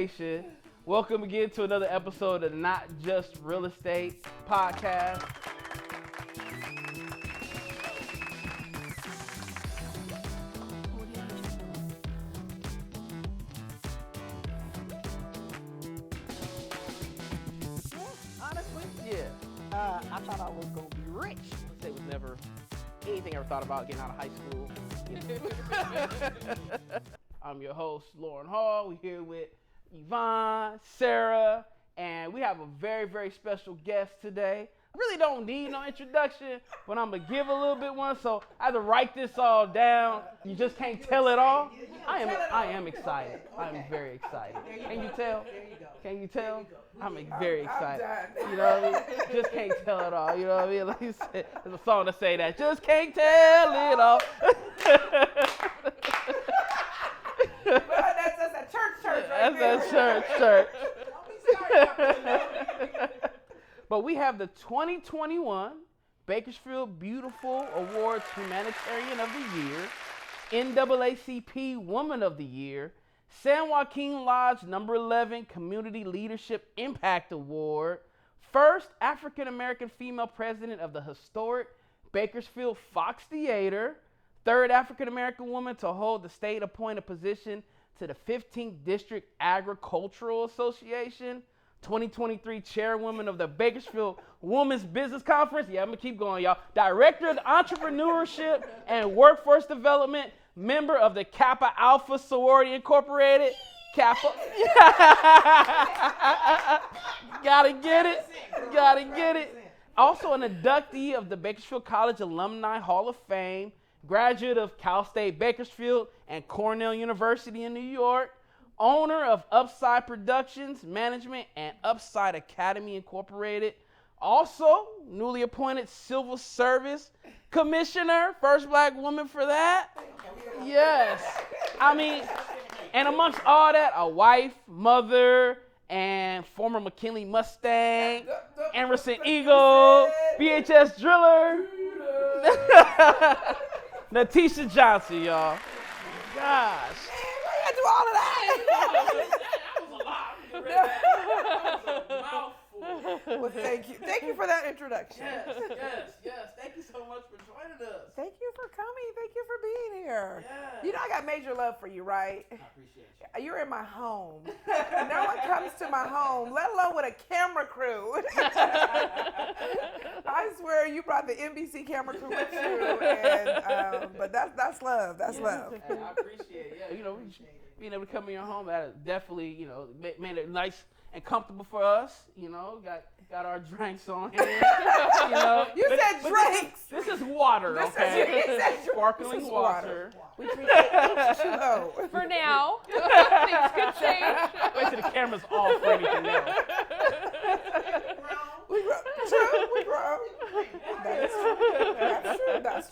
Nation. Welcome again to another episode of Not Just Real Estate Podcast. Honestly, yeah. I thought I was going to be rich. It was never anything I ever thought about getting out of high school. I'm your host, Lauren Hall. We're here with Yvonne, Sarah, and we have a very, very special guest today. I really don't need no introduction, but I'm going to give a little bit one, so I had to write this all down. You just can't tell it all. I am excited. I'm very excited. Can you tell? Can you tell? I'm very excited. You know what I mean? Just can't tell it all. You know what I mean? Like you said, there's a song to say that. Just can't tell it all. That's a church right That's there. a church. Don't be sorry. But we have the 2021 Bakersfield Beautiful Awards Humanitarian of the Year, NAACP Woman of the Year, San Joaquin Lodge number 11 Community Leadership Impact Award, first African American female president of the historic Bakersfield Fox Theater, third African American woman to hold the state appointed position to the 15th District Agricultural Association, 2023 chairwoman of the Bakersfield Women's Business Conference. Yeah, I'm gonna keep going, y'all. Director of Entrepreneurship and Workforce Development, member of the Kappa Alpha Sorority Incorporated. Kappa. Gotta get it. Also an inductee of the Bakersfield College Alumni Hall of Fame, graduate of Cal State Bakersfield and Cornell University in New York, owner of Upside Productions Management and Upside Academy Incorporated, also newly appointed Civil Service Commissioner, first black woman for that. Yes. I mean, and amongst all that, a wife, mother, and former McKinley Mustang, Emerson Eagle, BHS driller, Natesha Johnson, y'all. Gosh. I do all of that. That was a lot. That was a mouthful. Well, thank you. Thank you for that introduction. Yes. Thank you so much for joining us. Thank you for coming. Thank you for being here. Yes. You know I got major love for you, right? I appreciate you. You're in my home. No one comes to my home, let alone with a camera crew. I swear you brought the NBC camera crew with you, but that's love. That's love. I appreciate it. Yeah, being able to come in your home, that definitely, made it nice and comfortable for us. Got our drinks on here. You said drinks. This is water, okay? He said Sparkling water. We drink H2O. For now. Things could change. Wait till the camera's off for anything else. We grow. That's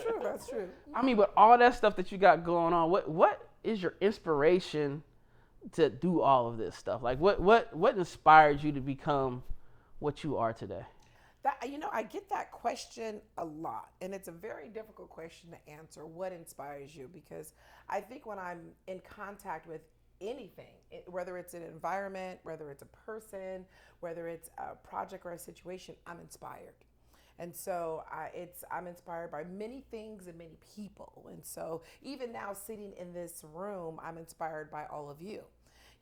true. I mean, with all that stuff that you got going on, what is your inspiration to do all of this stuff? Like, what inspired you to become what you are today? I get that question a lot, and it's a very difficult question to answer. What inspires you? Because I think when I'm in contact with anything, whether it's an environment, whether it's a person, whether it's a project or a situation, I'm inspired. And so I'm inspired by many things and many people. And so even now sitting in this room, I'm inspired by all of you.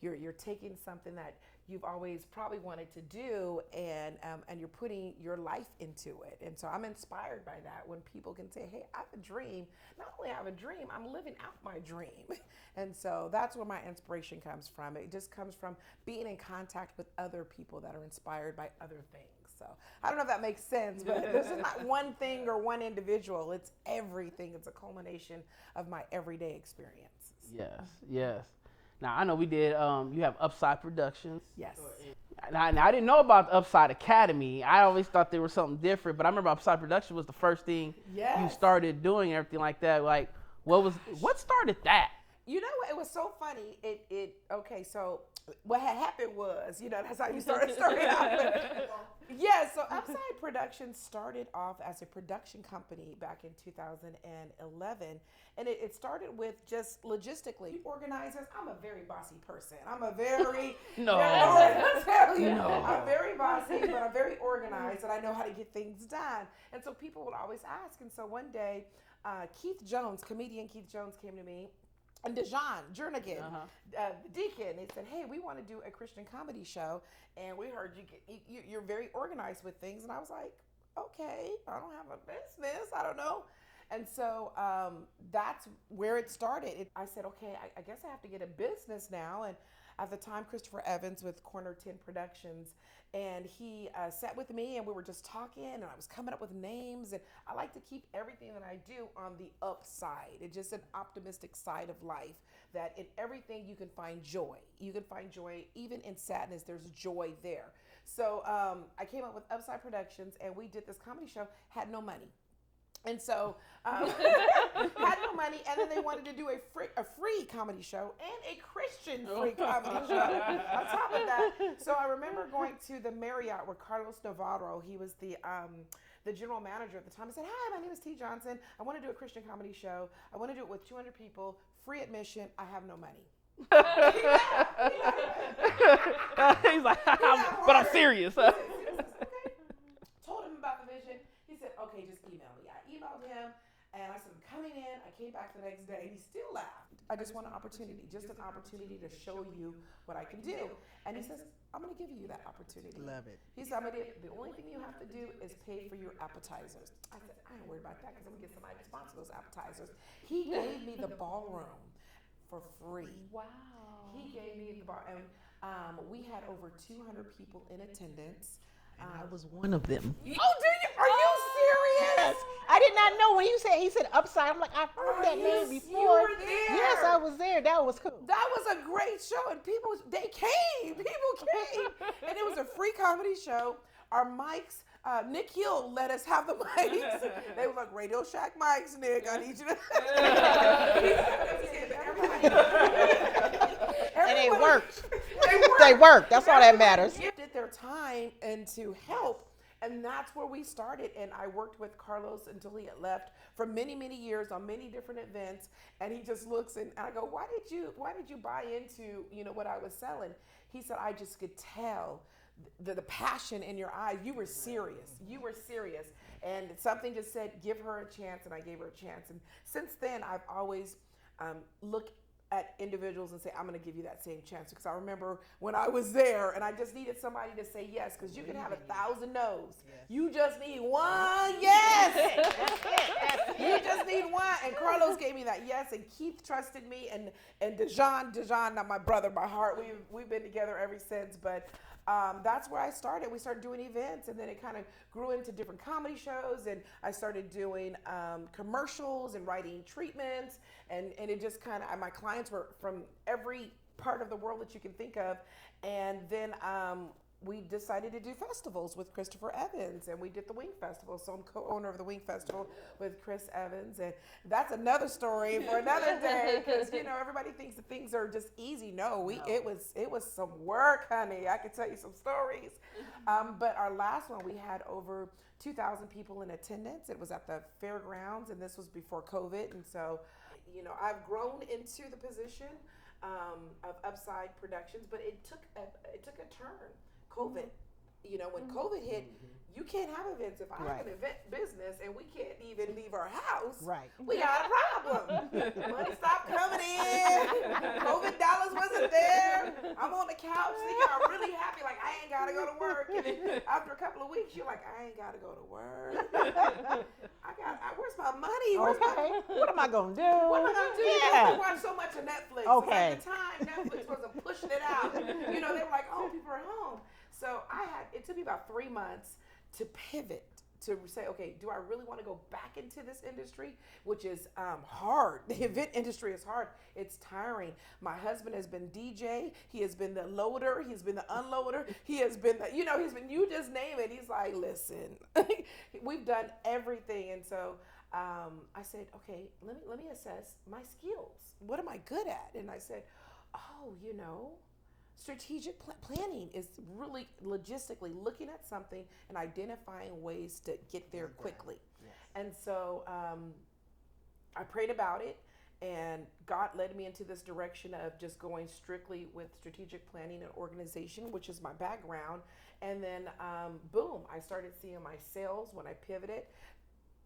You're taking something that you've always probably wanted to do, and you're putting your life into it. And so I'm inspired by that when people can say, hey, I have a dream. Not only I have a dream, I'm living out my dream. And so that's where my inspiration comes from. It just comes from being in contact with other people that are inspired by other things. So I don't know if that makes sense, but this is not one thing or one individual. It's everything. It's a culmination of my everyday experiences. Yes. Now, I know we did, you have Upside Productions. Yes. Now, I didn't know about the Upside Academy. I always thought there was something different, but I remember Upside Production was the first thing you started doing, everything like that. Like, what started that? You know what? It was so funny. Okay, so what had happened was, that's how you started out. Yeah, so Upside Productions started off as a production company back in 2011. And it started with just logistically organizers. I'm a very bossy person. I'm a very, No. I'll tell you, No. I'm very bossy, but I'm very organized and I know how to get things done. And so people would always ask. And so one day, comedian Keith Jones came to me. And Dejan Jernigan, the deacon, they said, hey, we want to do a Christian comedy show. And we heard you're very organized with things. And I was like, okay, I don't have a business. I don't know. And so that's where it started. I said, okay, I guess I have to get a business now. And at the time, Christopher Evans with Corner 10 Productions, and he sat with me and we were just talking and I was coming up with names. And I like to keep everything that I do on the upside. It's just an optimistic side of life, that in everything you can find joy. You can find joy even in sadness. There's joy there. So I came up with Upside Productions and we did this comedy show, had no money. And so, had no money, and then they wanted to do a free comedy show and a Christian free comedy show on top of that. So I remember going to the Marriott where Carlos Navarro, he was the general manager at the time. I said, hi, my name is T. Johnson. I want to do a Christian comedy show. I want to do it with 200 people, free admission. I have no money. He's like, but I'm serious. Okay. Told him about the vision. He said, okay, just email me. I emailed him and I said, I'm coming in. I came back the next day. He still laughed. I just want an opportunity to show you what I can do. And he says, I'm going to give you that opportunity. Love it. He said, the only thing you have to do is pay for your appetizers. I said, I ain't worried about that because I'm going to get somebody to sponsor those appetizers. He gave me the ballroom for free. Wow. He gave me the bar, and we had over 200 people in attendance. And I was one of them. Oh, do you? Are you serious? I did not know when he said Upside. I'm like, I've heard that name before. You were there. Yes, I was there. That was cool. That was a great show, and they came. People came, and it was a free comedy show. Our mics. Nick Hill let us have the mics. They were like, Radio Shack mics, Nick. I need you to. And they worked. They worked. That's all that matters. Did their time and to help, and that's where we started. And I worked with Carlos until he had left for many, many years on many different events. And he just looks and I go, why did you buy into what I was selling? He said, I just could tell the passion in your eyes. You were serious. And something just said, give her a chance, and I gave her a chance. And since then, I've always looked at individuals and say, I'm going to give you that same chance. Because I remember when I was there and I just needed somebody to say yes, because you can have 1,000 no's. Yes. You just need one yes. You just need one. And Carlos gave me that yes, and Keith trusted me, and Dejan, not my brother, my heart. We've been together ever since. But that's where I started. We started doing events, and then it kind of grew into different comedy shows, and I started doing commercials and writing treatments, and it just kind of, my clients were from every part of the world that you can think of. And then we decided to do festivals with Christopher Evans, and we did the Wing Festival. So I'm co-owner of the Wing Festival with Chris Evans, and that's another story for another day, because everybody thinks that things are just easy. No, it was some work, honey. I can tell you some stories. But our last one, we had over 2,000 people in attendance. It was at the fairgrounds, and this was before COVID. And so, I've grown into the position of Upside Productions, but it took a turn. COVID, when COVID hit, you can't have events. If I have an event business and we can't even leave our house, we got a problem. Money stopped coming in. COVID dollars wasn't there. I'm on the couch thinking I'm really happy, like I ain't gotta go to work. And then after a couple of weeks, you're like, I ain't gotta go to work. Where's my money? What am I gonna do? What am I gonna do? Yeah. We watch so much of Netflix. Okay. At the time, Netflix wasn't pushing it out. They were like, oh, people are home. So it took me about 3 months to pivot, to say, okay, do I really want to go back into this industry, which is hard. The event industry is hard. It's tiring. My husband has been DJ. He has been the loader. He's been the unloader. He has been you just name it. He's like, listen, we've done everything. And so I said, okay, let me assess my skills. What am I good at? And I said, oh, strategic planning is really logistically looking at something and identifying ways to get there quickly. Yes. And so I prayed about it, and God led me into this direction of just going strictly with strategic planning and organization, which is my background. And then, boom, I started seeing my sales when I pivoted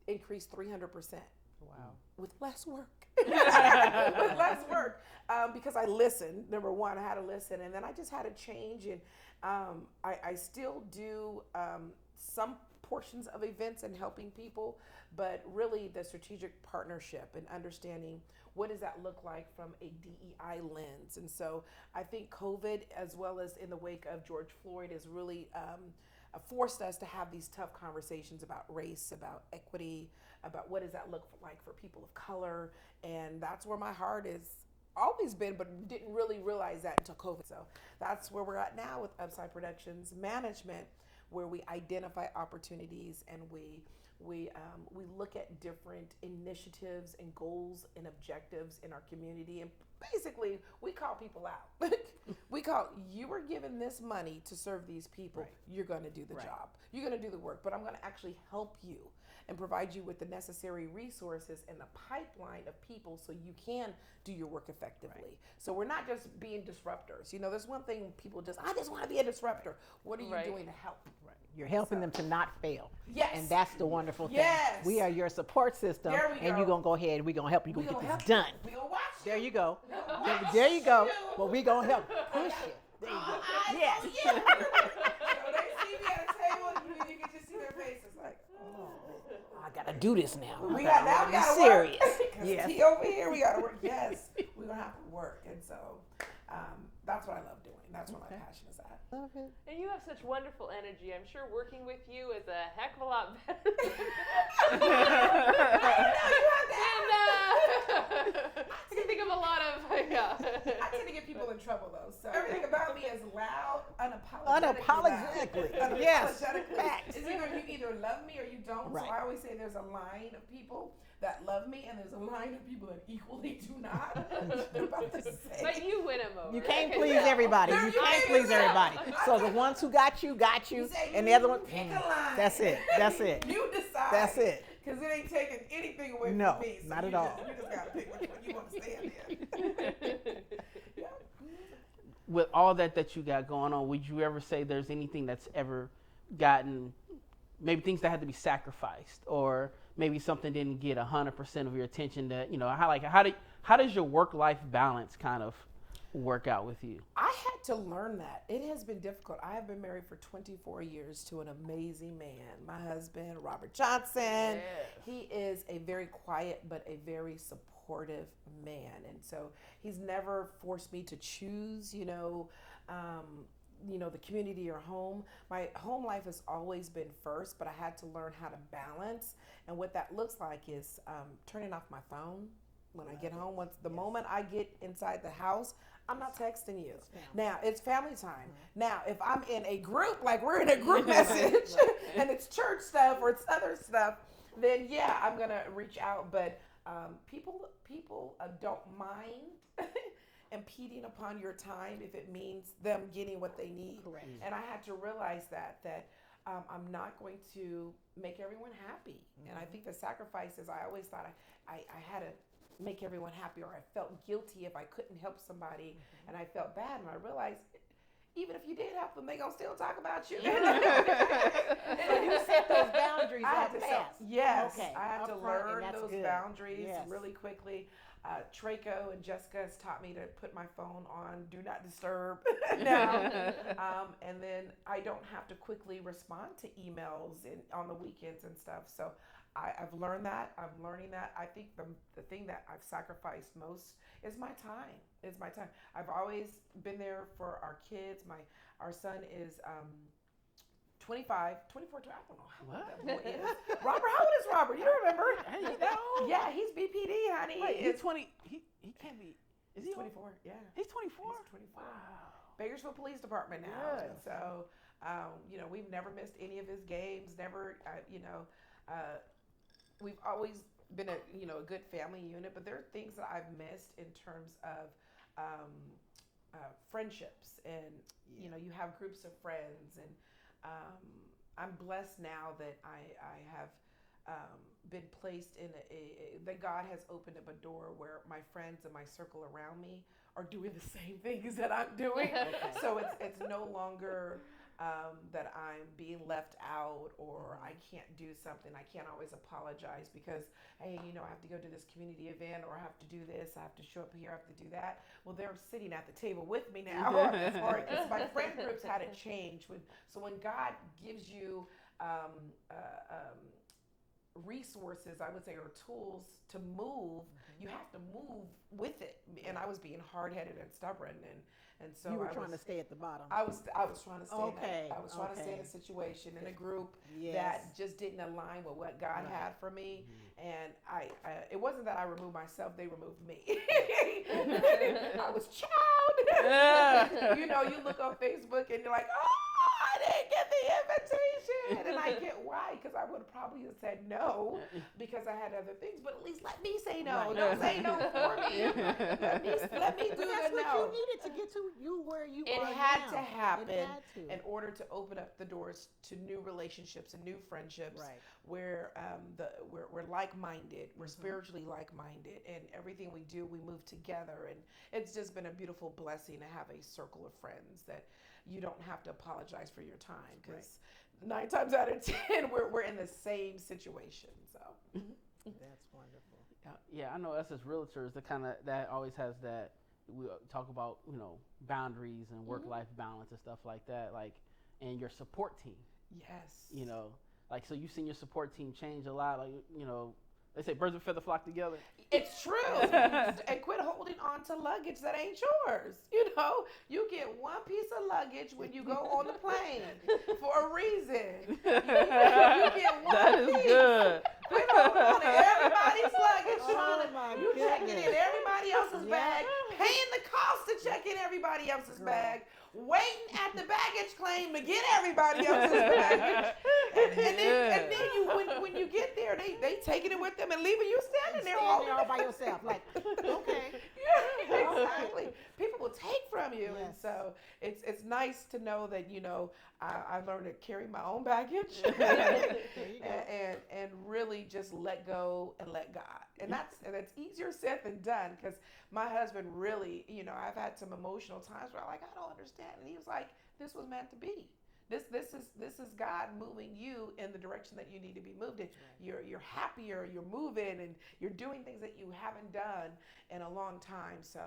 increased 300%. Wow. With less work. With less work. Because I listened. Number one, I had to listen. And then I just had to change. And I still do some portions of events and helping people, but really the strategic partnership and understanding what does that look like from a DEI lens. And so I think COVID, as well as in the wake of George Floyd, has really forced us to have these tough conversations about race, about equity, about what does that look like for people of color. And that's where my heart has always been, but didn't really realize that until COVID. So that's where we're at now with Upside Productions Management, where we identify opportunities and we look at different initiatives and goals and objectives in our community. And basically, we call people out. You were given this money to serve these people. Right. You're going to do the job. You're going to do the work, but I'm going to actually help you and provide you with the necessary resources and the pipeline of people so you can do your work effectively. Right. So we're not just being disruptors. There's one thing people I just want to be a disruptor. What are you doing to help? Right. You're helping them to not fail. Yes. And that's the wonderful thing. Yes. We are your support system, and you're going to go ahead and we're going to help you get this done. We're going to watch There you go. Watch There you go. you. But we're going to help push it. There you go. Yes. Yeah. So they see me at a table, you can just see their faces like, oh. I got to do this now. We got to be serious. Yes. He over here, we got to work. Yes. We're going to have to work. And so that's what I love doing. That's where my passion is at. Love it. And you have such wonderful energy. I'm sure working with you is a heck of a lot better. I can think of a lot of, I tend to get people in trouble though. So everything about me is loud, unapologetically. Yes. It's you either love me or you don't. Right. So I always say there's a line of people that love me and there's a line of people that equally do not. About the same. But you win them over. You can't please everybody. You can't please everybody. So the ones who got you, and the other one, pick a line. That's it. You decide. That's it. Because it ain't taking anything away No, from me. So not at all. You just got to pick which one you want to stand in. Yeah. With all that you got going on, would you ever say there's anything that's ever gotten, maybe things that had to be sacrificed, or maybe something didn't get 100% of your attention that, how does your work-life balance kind of work out with you? I had to learn that. It has been difficult. I have been married for 24 years to an amazing man. My husband, Robert Johnson. Yes. He is a very quiet but a very supportive man. And so he's never forced me to choose, the community or home. My home life has always been first, but I had to learn how to balance. And what that looks like is turning off my phone when I get home. The moment I get inside the house, I'm not texting you. Now, it's family time. Now, if I'm in a group, like we're in a group message, and it's church stuff or it's other stuff, then yeah, I'm going to reach out. But people don't mind impeding upon your time if it means them getting what they need. Correct. And I had to realize that I'm not going to make everyone happy. And I think the sacrifices, I always thought I had to make everyone happy, or I felt guilty if I couldn't help somebody, and I felt bad. And I realized even if you did help them, they gonna still talk about you. So you set those boundaries up fast. Yes, Okay. I had to Upfront, learn and that's those good. boundaries Yes. really quickly. Traco and Jessica has taught me to put my phone on Do Not Disturb now. And then I don't have to quickly respond to emails on the weekends and stuff. So I've learned that. I'm learning that. I think the thing that I've sacrificed most is my time. I've always been there for our kids. Our son is 24, I don't know how old that boy is. Robert, how old is Robert? You don't remember? Yeah, he's BPD, honey. Wait, he's 20. He can't be. Is he 24? Yeah. He's 24? He's 24. Wow. Bakersfield Police Department now. Yes. And so, we've never missed any of his games. Never, we've always been a good family unit, but there are things that I've missed in terms of friendships, and you have groups of friends, and I'm blessed now that I have been placed in that God has opened up a door where my friends and my circle around me are doing the same things that I'm doing. Okay. So it's no longer that I'm being left out, or I can't do something. I can't always apologize because, hey, I have to go to this community event, or I have to do this, I have to show up here, I have to do that. Well, they're sitting at the table with me now, or because my friend groups had to change. So when God gives you resources, I would say, or tools to move, you have to move with it. And I was being hard-headed and stubborn, and so you were trying to stay at the bottom. I was trying to stay. Okay. I was trying to stay in a situation, in a group Yes. that just didn't align with what God had for me. And I it wasn't that I removed myself; they removed me. I was chowed. You look on Facebook and you're like, oh, I didn't get the invitation, and I get why, because I would have probably said no because I had other things. But at least let me say no. Right. Don't say no for me. Let me do That's the what no. you needed to get to you where you It are had now. to happen It had to. in order to open up the doors to new relationships and new friendships, Right. where we're like-minded, we're spiritually like-minded, and everything we do, we move together. And it's just been a beautiful blessing to have a circle of friends that you don't have to apologize for your time, because 9 times out of 10 we're in the same situation. So That's wonderful. Yeah, I know us as realtors, that always has that. We talk about boundaries and work-life balance and stuff like that, like, and your support team. yes, Like, so you've seen your support team change a lot, like, they say birds of a feather flock together. it's true. And quit holding on to luggage that ain't yours. You get one piece of luggage when you go on the plane for a reason. You get one That is piece. good. Quit holding on to everybody's luggage, Oh, Shauna. my You checking in goodness. everybody else's Yeah. bag, paying the cost to check in everybody else's bag, waiting at the baggage claim to get everybody else's baggage. And then when you get there, they taking it with them and leaving you standing there Standing holding there all it. by yourself, like, okay. Yeah, exactly. People will take from you, and Yes. so it's nice to know that I learned to carry my own baggage, There you go. and really just let go and let God, and that's easier said than done, because my husband really, I've had some emotional times where I'm like, I don't understand, and he was like, this was meant to be. This is God moving you in the direction that you need to be moved in. You're happier, you're moving, and you're doing things that you haven't done in a long time. So,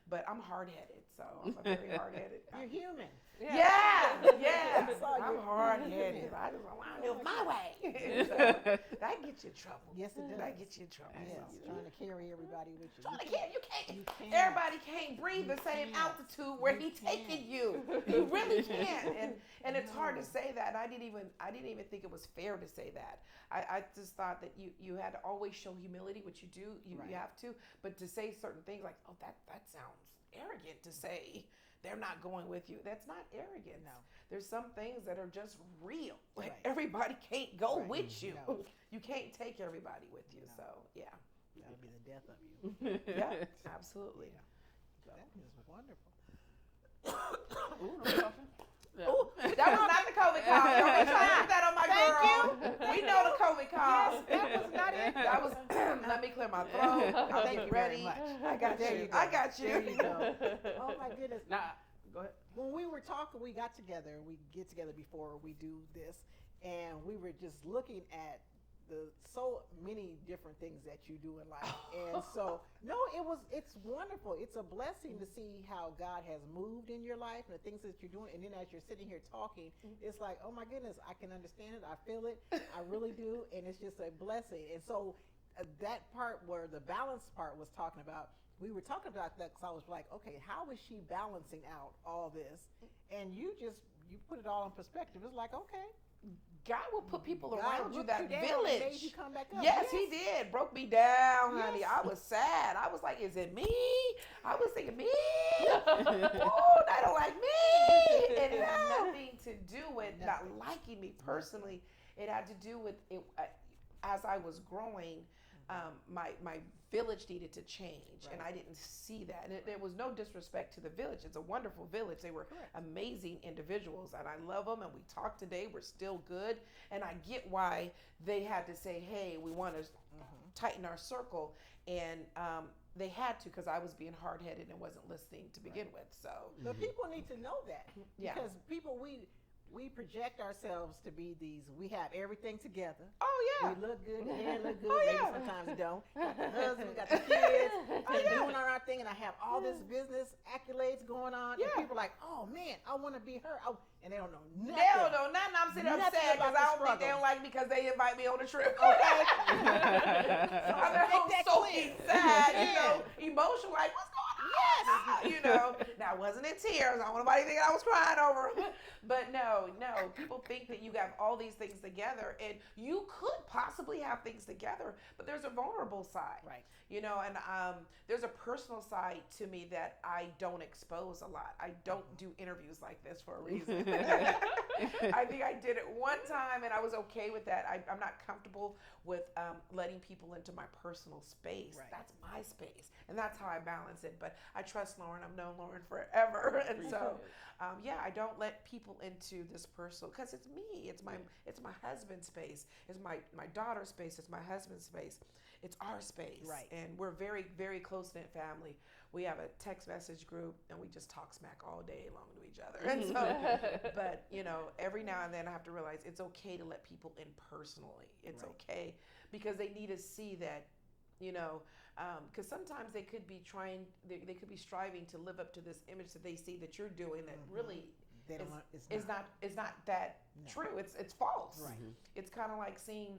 but I'm hard-headed, so I'm very hard-headed. You're human. Yeah. So I'm you're hard-headed. human. I just want to do it my way. So, that gets you in trouble. Yes, it does. That gets you in trouble. Yes, So. trying to carry everybody with you. You can't. You can't. Everybody can't breathe the same can't. altitude where You he taking you. You really can't. And it's hard to say that. And I didn't even think it was fair to say that. I just thought that you had to always show humility, which you do. You have to. But to say certain things like, oh, that sounds arrogant to say. They're not going with you. That's not arrogance. No. There's some things that are just real. Like Right. everybody can't go Right. with you. No. You can't take everybody with you. No. So yeah. That would be the death of you. Yeah, absolutely. That is wonderful. Ooh, no coughing. Yeah. Ooh, that was not the COVID cough. Don't be trying to put that on my Thank girl. We know the COVID cough. That was not it. That was. Let me clear my throat. I'll Thank get you very ready. much. I got There you. you go. I got you. There you go. Oh my goodness. Now, go ahead. When we were talking, we got together. We get together before we do this, and we were just looking at the so many different things that you do in life. And so, no, it's wonderful. It's a blessing to see how God has moved in your life and the things that you're doing. And then as you're sitting here talking, it's like, oh my goodness, I can understand it. I feel it. I really do. And it's just a blessing. And so that part where the balance part was talking about, we were talking about that because I was like, okay, how is she balancing out all this? And you put it all in perspective. It's like, okay. God will put people God around you looked that down and made village. you come back up. Yes, he did. Broke me down, honey. Yes. I was sad. I was like, is it me? I was thinking, me? Oh, they don't like me. And it had nothing to do with not liking me personally. It had to do with it. As I was growing, my village needed to change, and I didn't see that. And there was no disrespect to the village. It's a wonderful village. They were amazing individuals, and I love them. And we talk today. We're still good, and I get why they had to say, "Hey, we want to tighten our circle," and they had to, because I was being hard-headed and wasn't listening to begin with. So, but people need to know that, Yeah. because people we project ourselves to be these. We have everything together. oh yeah, We look good, the hair look good. Oh, Maybe yeah. sometimes we don't. Got the husband, we got the kids, and doing our thing, and I have all this business accolades going on. Yeah. And people are like, oh man, I want to be her. And they don't know nothing. they don't know nothing. I'm sitting Nothing upset because about I the don't think they struggle. don't like me because they invite me on a trip. Okay. I'm at home Make that soaking, clear. sad, Yeah. emotional, like, what's going on? Now, it wasn't in tears. I don't want nobody thinking I was crying over them. But no, people think that you have all these things together, and you could possibly have things together, but there's a vulnerable side. Right. And there's a personal side to me that I don't expose a lot. I don't do interviews like this for a reason. I think I did it one time, and I was okay with that. I'm not comfortable with letting people into my personal space. Right. That's my space, and that's how I balance it. But I trust Lauren. I've known Lauren forever, and so I don't let people into this personal, because it's me. It's my husband's space. It's my daughter's space. It's my husband's space. It's our space. Right. And we're very, very close-knit family. We have a text message group, and we just talk smack all day long to each other. And so, but every now and then I have to realize it's okay to let people in personally. It's okay, because they need to see that, because sometimes they could be they could be striving to live up to this image that they see that you're doing that really They don't. is not that true. It's false. Right. It's kind of like seeing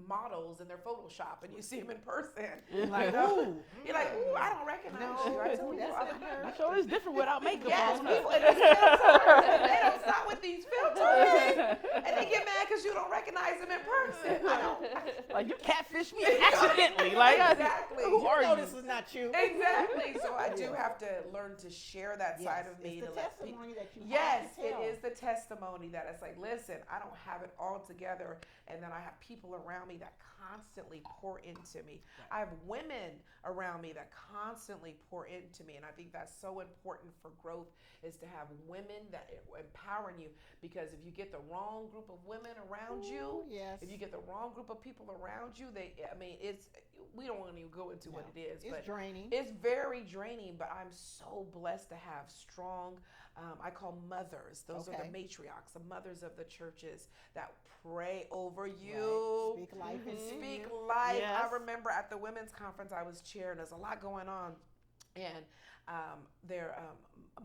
models in their Photoshop, and you see them in person. Like, ooh, you're like, ooh, I don't recognize you. I told you, that's I'm not her. not sure it's different without makeup Yes, on. people in these filters, they don't stop with these filters, and they get mad because you don't recognize them in person. I don't. Like, you catfish me accidentally. Like, Exactly. who are know you? this is not you. Exactly. So I do have to learn to share that side of me. It's to the let people. testimony that you Yes, have to tell. it is the testimony that it's like, listen, I don't have it all together, and then I have people around me that constantly pour into me. I have women around me that constantly pour into me, and I think that's so important for growth, is to have women that empowering you, because if you get the wrong group of women around you, Yes. if you get the wrong group of people around you, we don't want to even go into what it is, It's but draining. it's very draining. But I'm so blessed to have strong, I call mothers. Those are the matriarchs, the mothers of the churches that pray over you. Right. Speak life into Speak you. life. Yes. I remember at the women's conference I was chairing, there's a lot going on. And their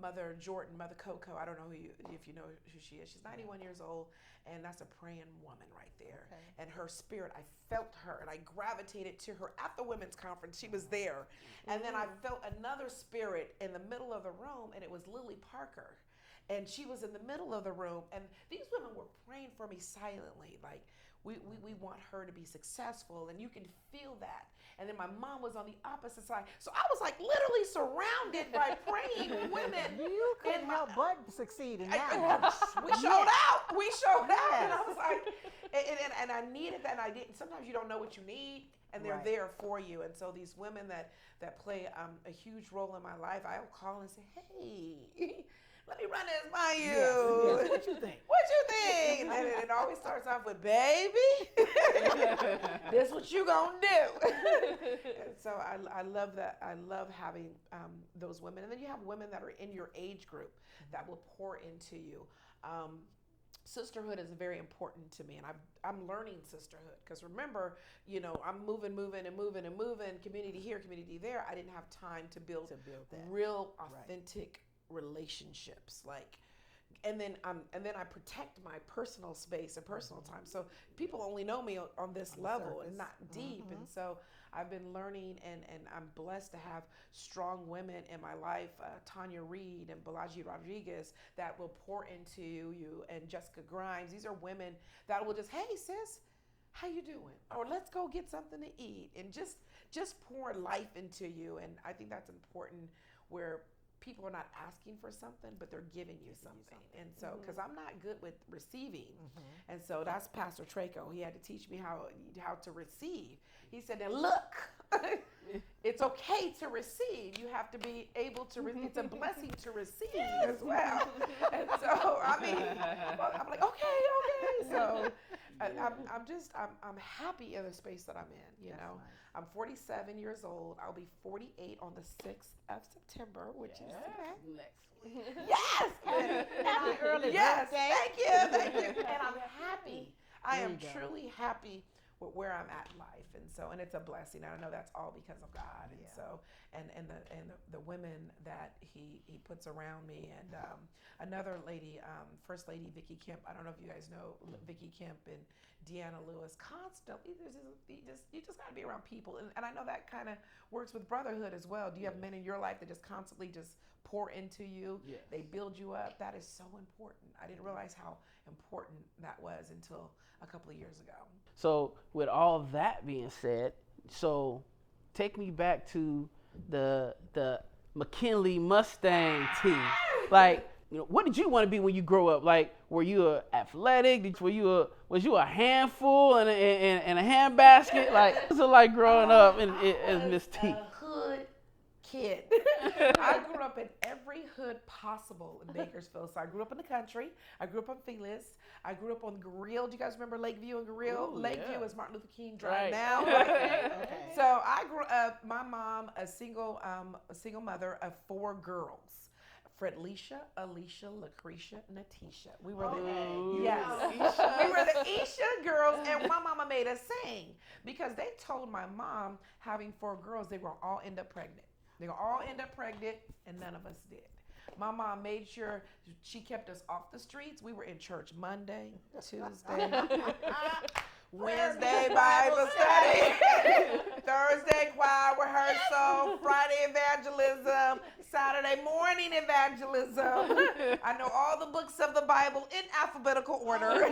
Mother Jordan, Mother Coco, I don't know if you know who she is. She's 91 years old, and that's a praying woman right there. Okay. And her spirit, I felt her, and I gravitated to her at the women's conference. She was there. And then I felt another spirit in the middle of the room, and it was Lily Parker. And she was in the middle of the room, and these women were praying for me silently, like, we want her to be successful, and you can feel that. And then my mom was on the opposite side. So I was like literally surrounded by praying women. You couldn't And help but succeed in that. we showed out. We showed out. And I was like, and I needed that, and I didn't. Sometimes you don't know what you need, and they're Right. there for you. And so these women that play a huge role in my life, I'll call and say, hey, let me run this by you. Yes. What you think? What you think? And it always starts off with, baby, this what you gonna do. And so I love that. I love having those women. And then you have women that are in your age group that will pour into you. Sisterhood is very important to me, and I'm learning sisterhood, because remember, I'm moving, community here, community there. I didn't have time to build that. real, authentic relationships, and then I protect my personal space and personal time. So people only know me on this level and not deep. And so I've been learning, and I'm blessed to have strong women in my life, Tanya Reed and Balaji Rodriguez, that will pour into you, and Jessica Grimes. These are women that will just, hey sis, how you doing? Or let's go get something to eat, and just pour life into you. And I think that's important, where people are not asking for something, but they're giving you something. And so, because I'm not good with receiving, and so that's Pastor Traco. He had to teach me how to receive. He said, "And look, it's okay to receive. You have to be able to. It's a blessing to receive as well." And so, I mean, I'm like, okay. So, I'm happy in the space that I'm in. You know, nice. I'm 47 years old. I'll be 48 on the 6th of September, which is next. yes, Happy early yes, birthday. thank you, and I'm happy. I am truly happy with where I'm at in life, and it's a blessing. And I know that's all because of God, and so and the women that He puts around me, and another lady, First Lady Vicki Kemp. I don't know if you guys know Vicki Kemp and Deanna Lewis. Constantly, you just got to be around people, and I know that kind of works with brotherhood as well. Do you have men in your life that just constantly just pour into you? Yes. They build you up. That is so important. I didn't realize how important that was until a couple of years ago. So with all that being said, so take me back to the McKinley Mustang tee. Like, you know, what did you want to be when you grow up? Like, were you athletic? Was you a handful and a handbasket? Like, what's it like growing up as Miss T? A hood kid. I grew up in every hood possible in Bakersfield. So I grew up in the country. I grew up on Felix. I grew up on Grill. Do you guys remember Lakeview and Grill? Ooh, Lakeview yeah. is Martin Luther King Drive Right. now. Okay. So I grew up. My mom, a single mother of 4 girls. Fredlecia, Alicia, Lucretia, Natesha. We were Ooh, yes, Isha. we were the Isha girls, and my mama made us sing because they told my mom having 4 girls they were all end up pregnant. They were all end up pregnant, and none of us did. My mom made sure she kept us off the streets. We were in church Monday, Tuesday, Wednesday Bible study, Thursday choir rehearsal, Friday evangelism, Saturday morning evangelism. I know all the books of the Bible in alphabetical order.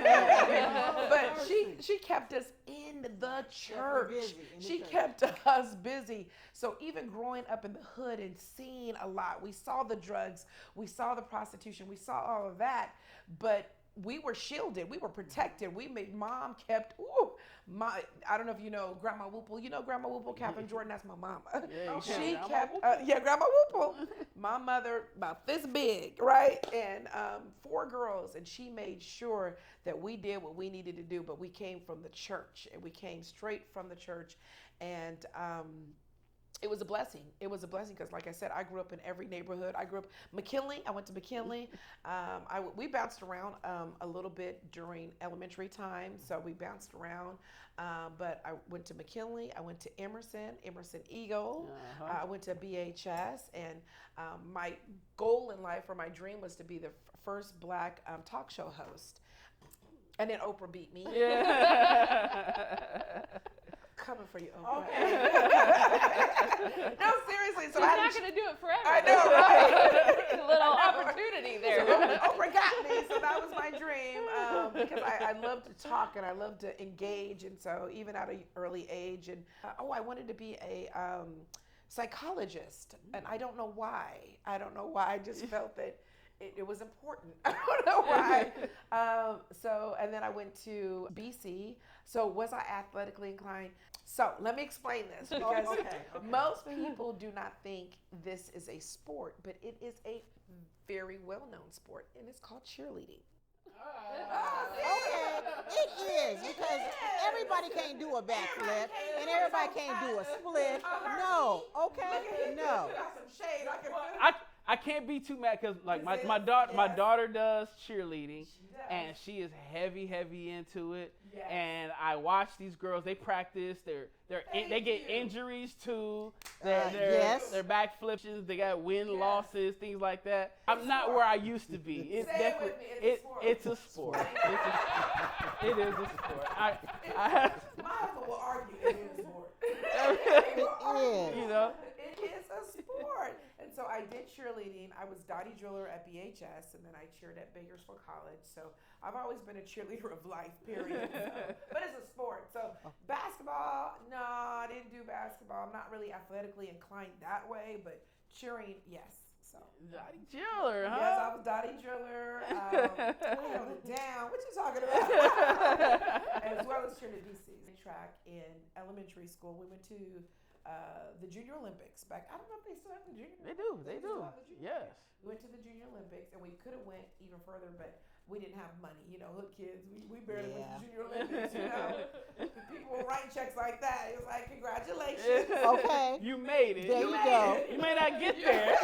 But she kept us in the church. She kept us busy. So even growing up in the hood and seeing a lot, we saw the drugs, we saw the prostitution, we saw all of that, but we were shielded, we were protected. Mom kept, I don't know if you know Grandma Whoople. You know Grandma Whoople, Catherine Jordan, that's my mama. Yeah, She Grandma kept, Whoople. Grandma Whoople. My mother, about this big, right? And 4 girls, and she made sure that we did what we needed to do, but we came from the church, and we came straight from the church, and it was a blessing. It was a blessing because, like I said, I grew up in every neighborhood. I grew up McKinley. I went to McKinley. We bounced around a little bit during elementary time, so we bounced around. But I went to McKinley. I went to Emerson Eagle. I went to BHS, and my goal in life, or my dream, was to be the first Black talk show host. And then Oprah beat me. Yeah. Coming for you, Oprah. Okay. No, seriously. So She's not going to do it forever. I know, right? A little opportunity there. Oprah got me, so that was my dream because I love to talk and I love to engage, and so even at an early age, and I wanted to be a psychologist, and I don't know why. I just felt that it was important. I don't know why. So, and then I went to BC. So was I athletically inclined? So let me explain this because most people do not think this is a sport, but it is a very well-known sport, and it's called cheerleading. Okay, it is because everybody can't do a backflip and everybody can't do a split. No, okay, no. Got some shade. I can I can't be too mad because like my daughter does cheerleading, and she is heavy into it. Yes. And I watch these girls. They practice. They get injuries too. Yes. Their backflips. They got win losses, things like that. I'm not where I used to be. It's Say it definitely with me, it's a sport. It is a sport. My husband will argue it is a sport. It is. You know. It is a sport. And so I did cheerleading. I was Dottie Driller at BHS, and then I cheered at Bakersfield College. So I've always been a cheerleader of life, period. But it's a sport. So basketball, no, I didn't do basketball. I'm not really athletically inclined that way, but cheering, yes. So. Dottie Driller, huh? Yes, I was Dottie Driller. I held it down. What you talking about? As well as cheerleader DC. Track in elementary school. We went to the Junior Olympics back. I don't know if they still have the Junior. They do. They do. Still have the Junior Yes. Olympics. We went to the Junior Olympics, and we could have went even further, but we didn't have money. You know, hood kids. We barely went to the Junior Olympics. You know, people were writing checks like that. It was like, congratulations. Okay. You made it. There you go. You may not get there,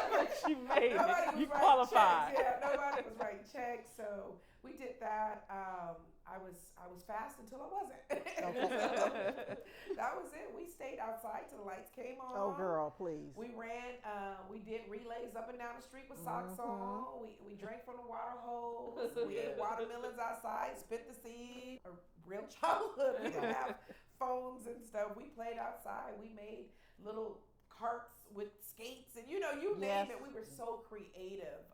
but you made it. You qualified. Checks. Yeah, nobody was writing checks, so we did that. I was fast until I wasn't. That was it. We stayed outside till the lights came on. Oh, girl, please. We ran. We did relays up and down the street with socks on. We drank from the water hose. We ate watermelons outside. Spit the seed. A real childhood. We didn't have phones and stuff. We played outside. We made little carts with skates and you name it. We were so creative.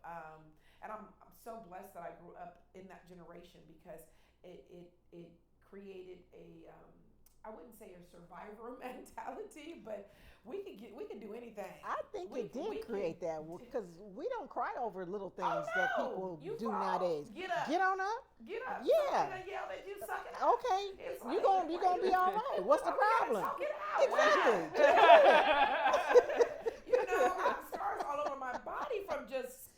And I'm so blessed that I grew up in that generation because it created a I wouldn't say a survivor mentality, but we could do anything. I think it did create that because we don't cry over little things Oh, that no. people You do fall. nowadays. Get up. Get on up. Get up. Yeah. Somebody yell at you, suck it up. Okay. It's You like, gonna be all right. What's the problem? Talk it out. Exactly. I have scars all over my body from just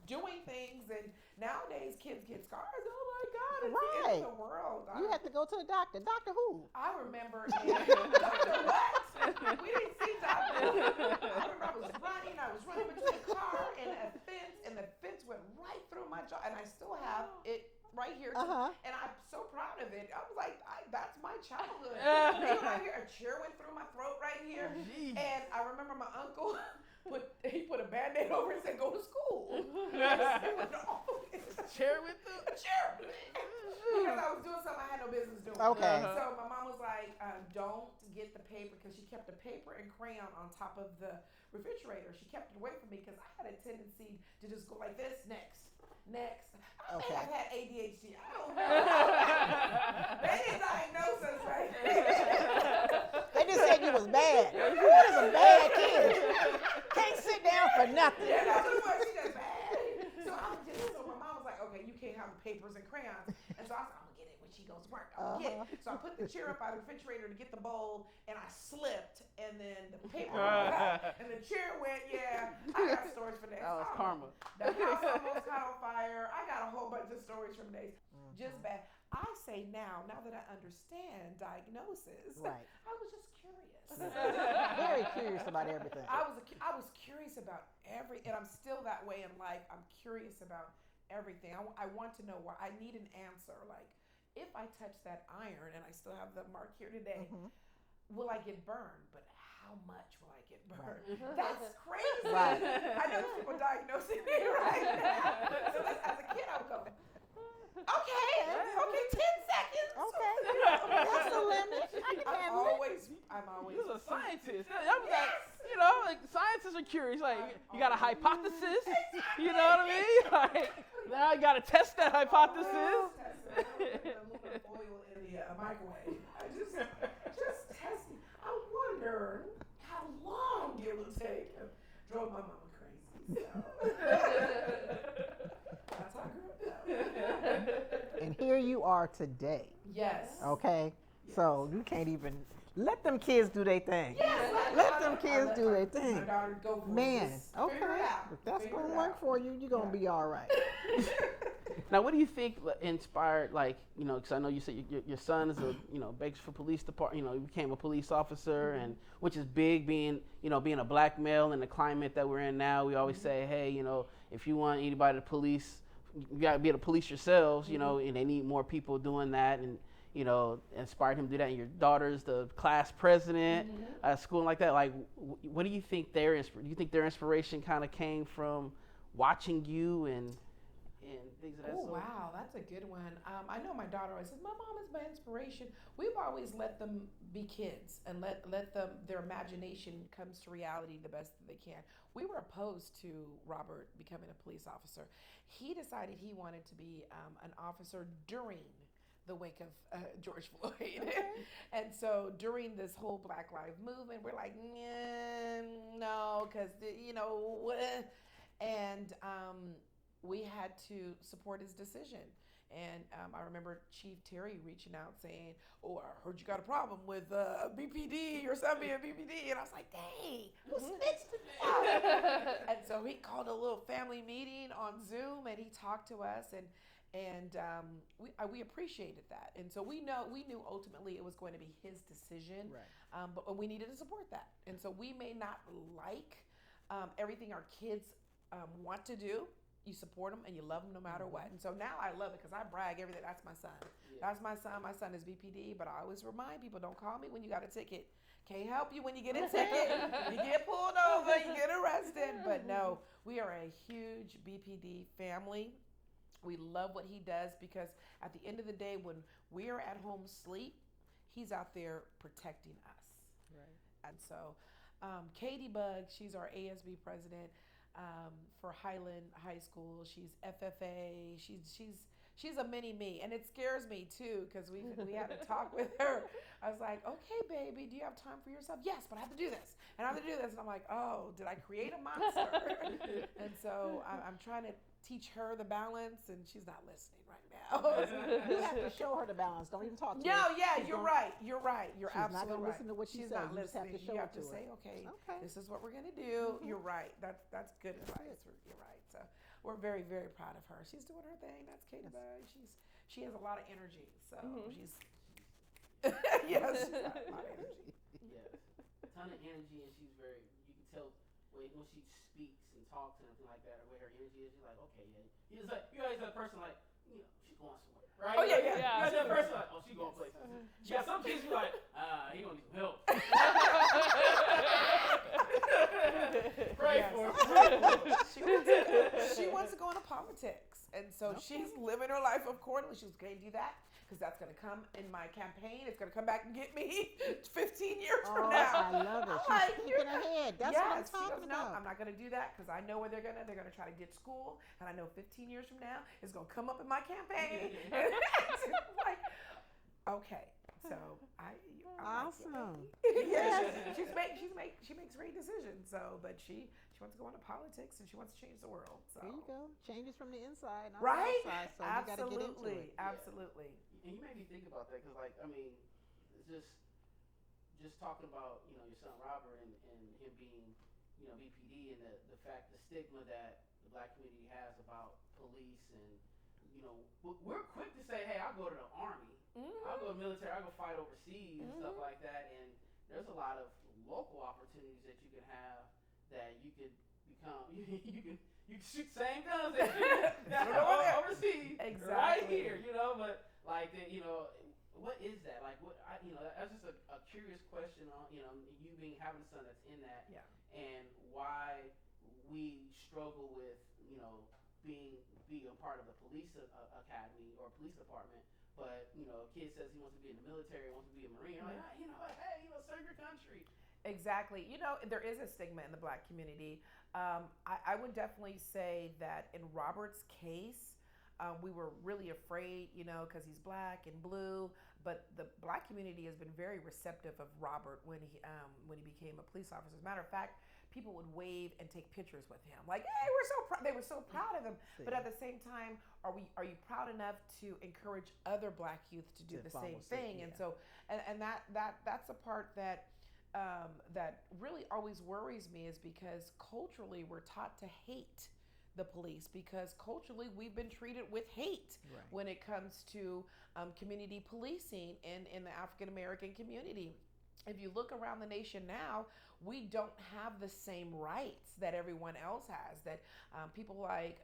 doing things, and nowadays kids get scars. Oh my God, it's the end of the world. You have to go to the doctor. Doctor who? I remember Dr. What? We didn't see Dr. I remember I was running between a car and the fence went right through my jaw, and I still have it right here. And I'm so proud of it. I was like, that's my childhood. Right here, a chair went through my throat right here. Jeez. And I remember my uncle put a Band-Aid over it and said, go to school. Chair with the A chair. Because I was doing something I had no business doing. Okay. So my mom was like, don't get the paper, because she kept the paper and crayon on top of the refrigerator. She kept it away from me because I had a tendency to just go like this, next. I may have had ADHD. I don't know. They didn't diagnose us, right? They just said you was bad. You was a bad kid. Can't sit down for nothing. Yeah, that's what she just bad. So my mom was like, okay, you can't have papers and crayons. And so I said, I'm gonna get it when she goes to work. I'm gonna get it. So I put the chair up out of the refrigerator to get the bowl, and I slipped, and then the paper went out, and the chair went. Yeah, I got stories for days. That was karma. The house almost caught on fire. I got a whole bunch of stories from days. Just bad. I say now that I understand diagnosis, Right. I was just curious. Very curious about everything. I was curious about and I'm still that way in life. I'm curious about everything. I want to know why. I need an answer. Like, if I touch that iron, and I still have the mark here today, will I get burned? But how much will I get burned? That's crazy. Right. I know there's people diagnosing me right now. So as a kid, I would go, okay, 10 seconds. Okay. That's the limit. I can handle it. I'm always. You're a scientist. That was like scientists are curious. Like, you got a hypothesis. You know what I mean? Like, now you got to test that hypothesis. Aluminum foil in the microwave. I just testing. I wonder how long it would take. It drove my mama crazy. So. That's how I grew up. And here you are today. Yes. Okay? So you can't even let them kids do their thing. Yes, Let them kids do their My thing. daughter go for it. Man, Just okay. figure it out. If that's Figure going to it work out. for you, you're going to be all right. Now, what do you think inspired, like, because I know you said your son is a, Bakersfield Police Department, he became a police officer, and which is big being a black male in the climate that we're in now. We always say, hey, if you want anybody to police, you got to be able to police yourselves, and they need more people doing that, and, inspired him to do that. And your daughter's the class president at school and like that. Like, what do you think do you think their inspiration kind of came from watching you and things of that Oh, sort? wow, that's a good one. I know my daughter always says, my mom is my inspiration. We've always let them be kids and let them, their imagination comes to reality the best that they can. We were opposed to Robert becoming a police officer. He decided he wanted to be an officer during the wake of George Floyd. And so during this whole Black Lives Movement, we're like, no, because, and we had to support his decision. And I remember Chief Terry reaching out saying, "Oh, I heard you got a problem with BPD or something at BPD." And I was like, "Dang, who snitched to me?" And so he called a little family meeting on Zoom, and he talked to us, and we appreciated that. And so we knew ultimately it was going to be his decision, Right. but we needed to support that. And so we may not like everything our kids want to do. You support them and you love them no matter what. And so now I love it because I brag everything. That's my son. Yeah. That's my son. My son is BPD, but I always remind people, don't call me when you got a ticket. Can't help you when you get a ticket. You get pulled over, you get arrested. But no, we are a huge BPD family. We love what he does because at the end of the day, when we're at home asleep, he's out there protecting us. Right. And so Katie Bugg, she's our ASB president. For Highland High School, she's FFA. She's a mini me, and it scares me too because we had a talk with her. I was like, "Okay, baby, do you have time for yourself?" "Yes, but I have to do this, and I have to do this." And I'm like, "Oh, did I create a monster?" And so I'm trying to teach her the balance, and she's not listening right now. You have to show her the balance. Don't even talk to her. No, yeah, She's you're gonna- right. You're right. You're She's not absolutely gonna right. listen to what you She's say. not You just have listening. to show You it have to to her. say, okay, Okay. this is what we're gonna do. You're right. That's good advice. You're right. So we're very, very proud of her. She's doing her thing. That's Katie Bugg. She has a lot of energy. So she's yes, she's got a lot of energy. Yes, a ton of energy, and she's very. You can tell when she speaks and talks and everything like that, or where her energy is. You're like, okay, yeah. It's like you always have a person like, she's going somewhere, right? Oh, yeah. You always have a person like, oh, she's going places. You got some kids you're like, he gonna need some help. Pray for him. She wants to go into politics, and so she's living her life accordingly. She's going to do that because that's going to come in my campaign. It's going to come back and get me 15 years from now. I love it. I'm She's like, thinking ahead. That's what I'm she talking goes, no, about. I'm not going to do that because I know where they're going to try to ditch school, and I know 15 years from now it's going to come up in my campaign. I'm like, okay, so Awesome. yes, she makes great decisions. So, but she wants to go into politics and she wants to change the world. So There you go. Changes from the inside, not right, the outside. So you got to get into it. Absolutely. And you made me think about that because, like, I mean, it's just talking about your son Robert and him being BPD and the fact the stigma that the black community has about police and we're quick to say, hey, I'll go to the army. I'll go to the military, I'll go fight overseas and stuff like that. And there's a lot of local opportunities that you can have that you could become. You can shoot the same guns that overseas, Exactly. right here. But like what is that? Like what? That's just a curious question on you being having a son that's in that, and why we struggle with being a part of the police academy or police department. But a kid says he wants to be in the military, wants to be a Marine. You're like, hey, serve your country. Exactly. There is a stigma in the black community. I would definitely say that in Robert's case, we were really afraid, because he's black and blue. But the black community has been very receptive of Robert when he became a police officer. As a matter of fact, people would wave and take pictures with him, like, "Hey, we're so proud." They were so proud of him. But at the same time, are you proud enough to encourage other black youth to do the same thing? And so, and that's a part that that really always worries me, is because culturally we're taught to hate the police, because culturally we've been treated with hate when it comes to community policing in the African American community. If you look around the nation now, we don't have the same rights that everyone else has. That people like,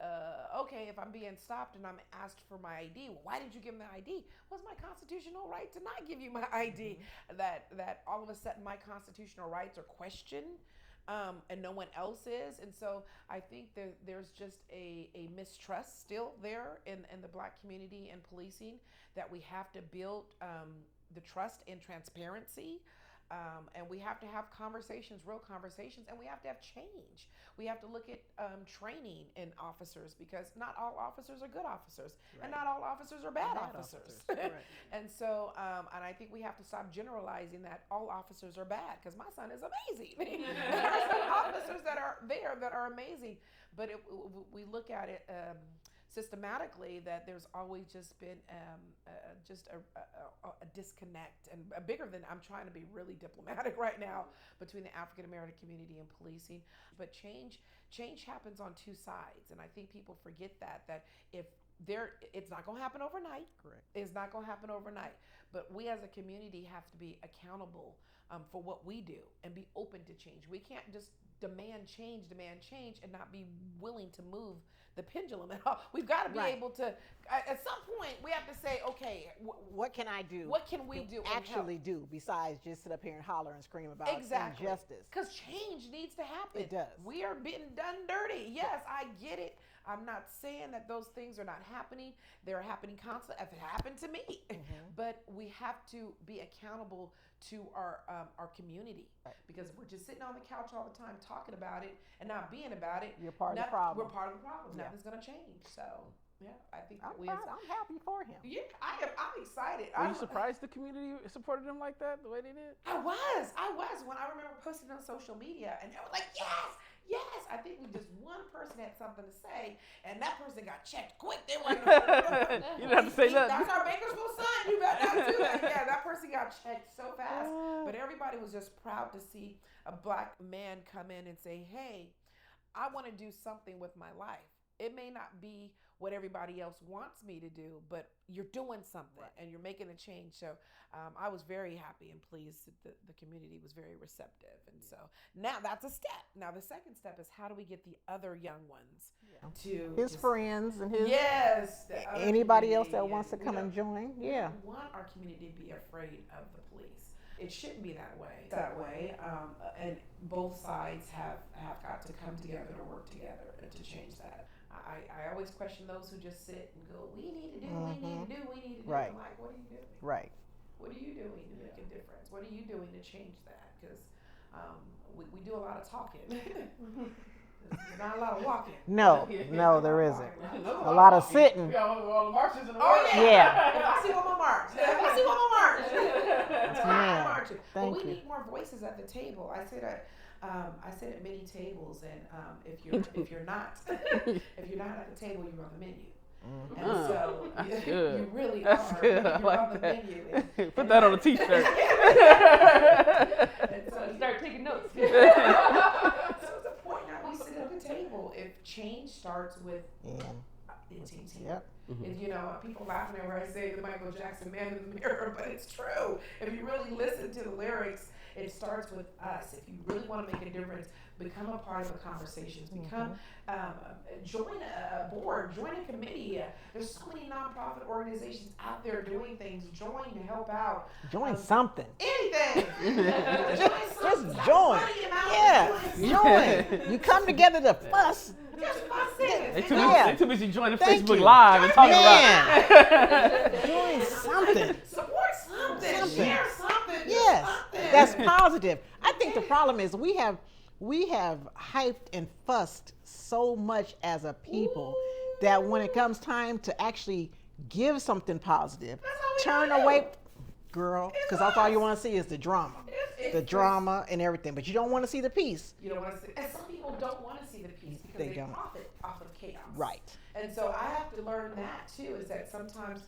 okay, if I'm being stopped and I'm asked for my ID, well, why did you give me the ID? Well, it's my constitutional right to not give you my ID. That all of a sudden my constitutional rights are questioned, and no one else is. And so I think there's just a mistrust still there in the black community and policing, that we have to build the trust and transparency. And we have to have conversations, real conversations, and we have to have change. We have to look at training in officers, because not all officers are good officers, and not all officers are bad officers. And so, and I think we have to stop generalizing that all officers are bad, because my son is amazing. There are some officers that are there that are amazing, but we look at it systematically, that there's always just been just a disconnect, and bigger than, I'm trying to be really diplomatic right now, between the African American community and policing. But change happens on two sides, and I think people forget that if it's not going to happen overnight. Correct. It's not going to happen overnight, but we as a community have to be accountable for what we do and be open to change. We can't just demand change, and not be willing to move the pendulum at all. We've got to be able to, at some point, we have to say, okay, what can I do? What can we do? Actually do, besides just sit up here and holler and scream about injustice? Because change needs to happen. It does. We are being done dirty. Yes, I get it. I'm not saying that those things are not happening. They're happening constantly. If it happened to me, but we have to be accountable to our community, because if we're just sitting on the couch all the time talking about it and not being about it, you're part of the problem. We're part of the problem. Nothing's going to change. So yeah, I think I'm happy for him. Yeah, I'm excited. Were you surprised the community supported him like that, the way they did? I was. When I remember posting on social media, and they were like, yes. I think we just one person had something to say, and that person got checked quick. They were you didn't have to say nothing. That's our Bakersfield son. You better not do that. Yeah, that person got checked so fast. But everybody was just proud to see a black man come in and say, hey, I want to do something with my life. It may not be what everybody else wants me to do, but you're doing something and you're making a change. So I was very happy and pleased that the community was very receptive. And so now that's a step. Now the second step is, how do we get the other young ones to his friends and his anybody else that wants to come and join? Yeah. We want our community to be afraid of the police. It shouldn't be that way. And both sides have got to come together to work together to change that. I always question those who just sit and go, we need to do, we need to do. Right. I'm like, what are you doing? Right. What are you doing to make a difference? What are you doing to change that? Because we do a lot of talking. There's not a lot of walking. No, there isn't. A lot of sitting. All the marches in the Yeah. If I see one more march. Man, marching. But thank we you. need more voices at the table. I sit at many tables, and if you're not at the table, you're on the menu. And so you really That's are. good. I You're like on the that. menu. Put that on a t-shirt. And so Start taking notes. So it's a point now we sit at the table. If change starts with it's easy. Yep. And people laughing at where I say the Michael Jackson man in the mirror, but it's true. If you really listen to the lyrics, it starts with us. If you really want to make a difference, become a part of the conversations. Join a board, join a committee. There's so many nonprofit organizations out there doing things. Join to help out. Join something. Anything. Just join. Yeah, join. You come together to fuss. Just fuss it. They too busy joining Thank Facebook you. Live and talking about it. Join something. Support something. Share something. Yes, Something. that's positive. I think the problem is we have hyped and fussed so much as a people that when it comes time to actually give something positive, turn away, girl, because that's all you want to see is the drama. The drama and everything, but you don't want to see the peace. You don't want to see, and some people don't want to see the peace because they don't. profit off of chaos. Right. And so I have to learn that too, is that sometimes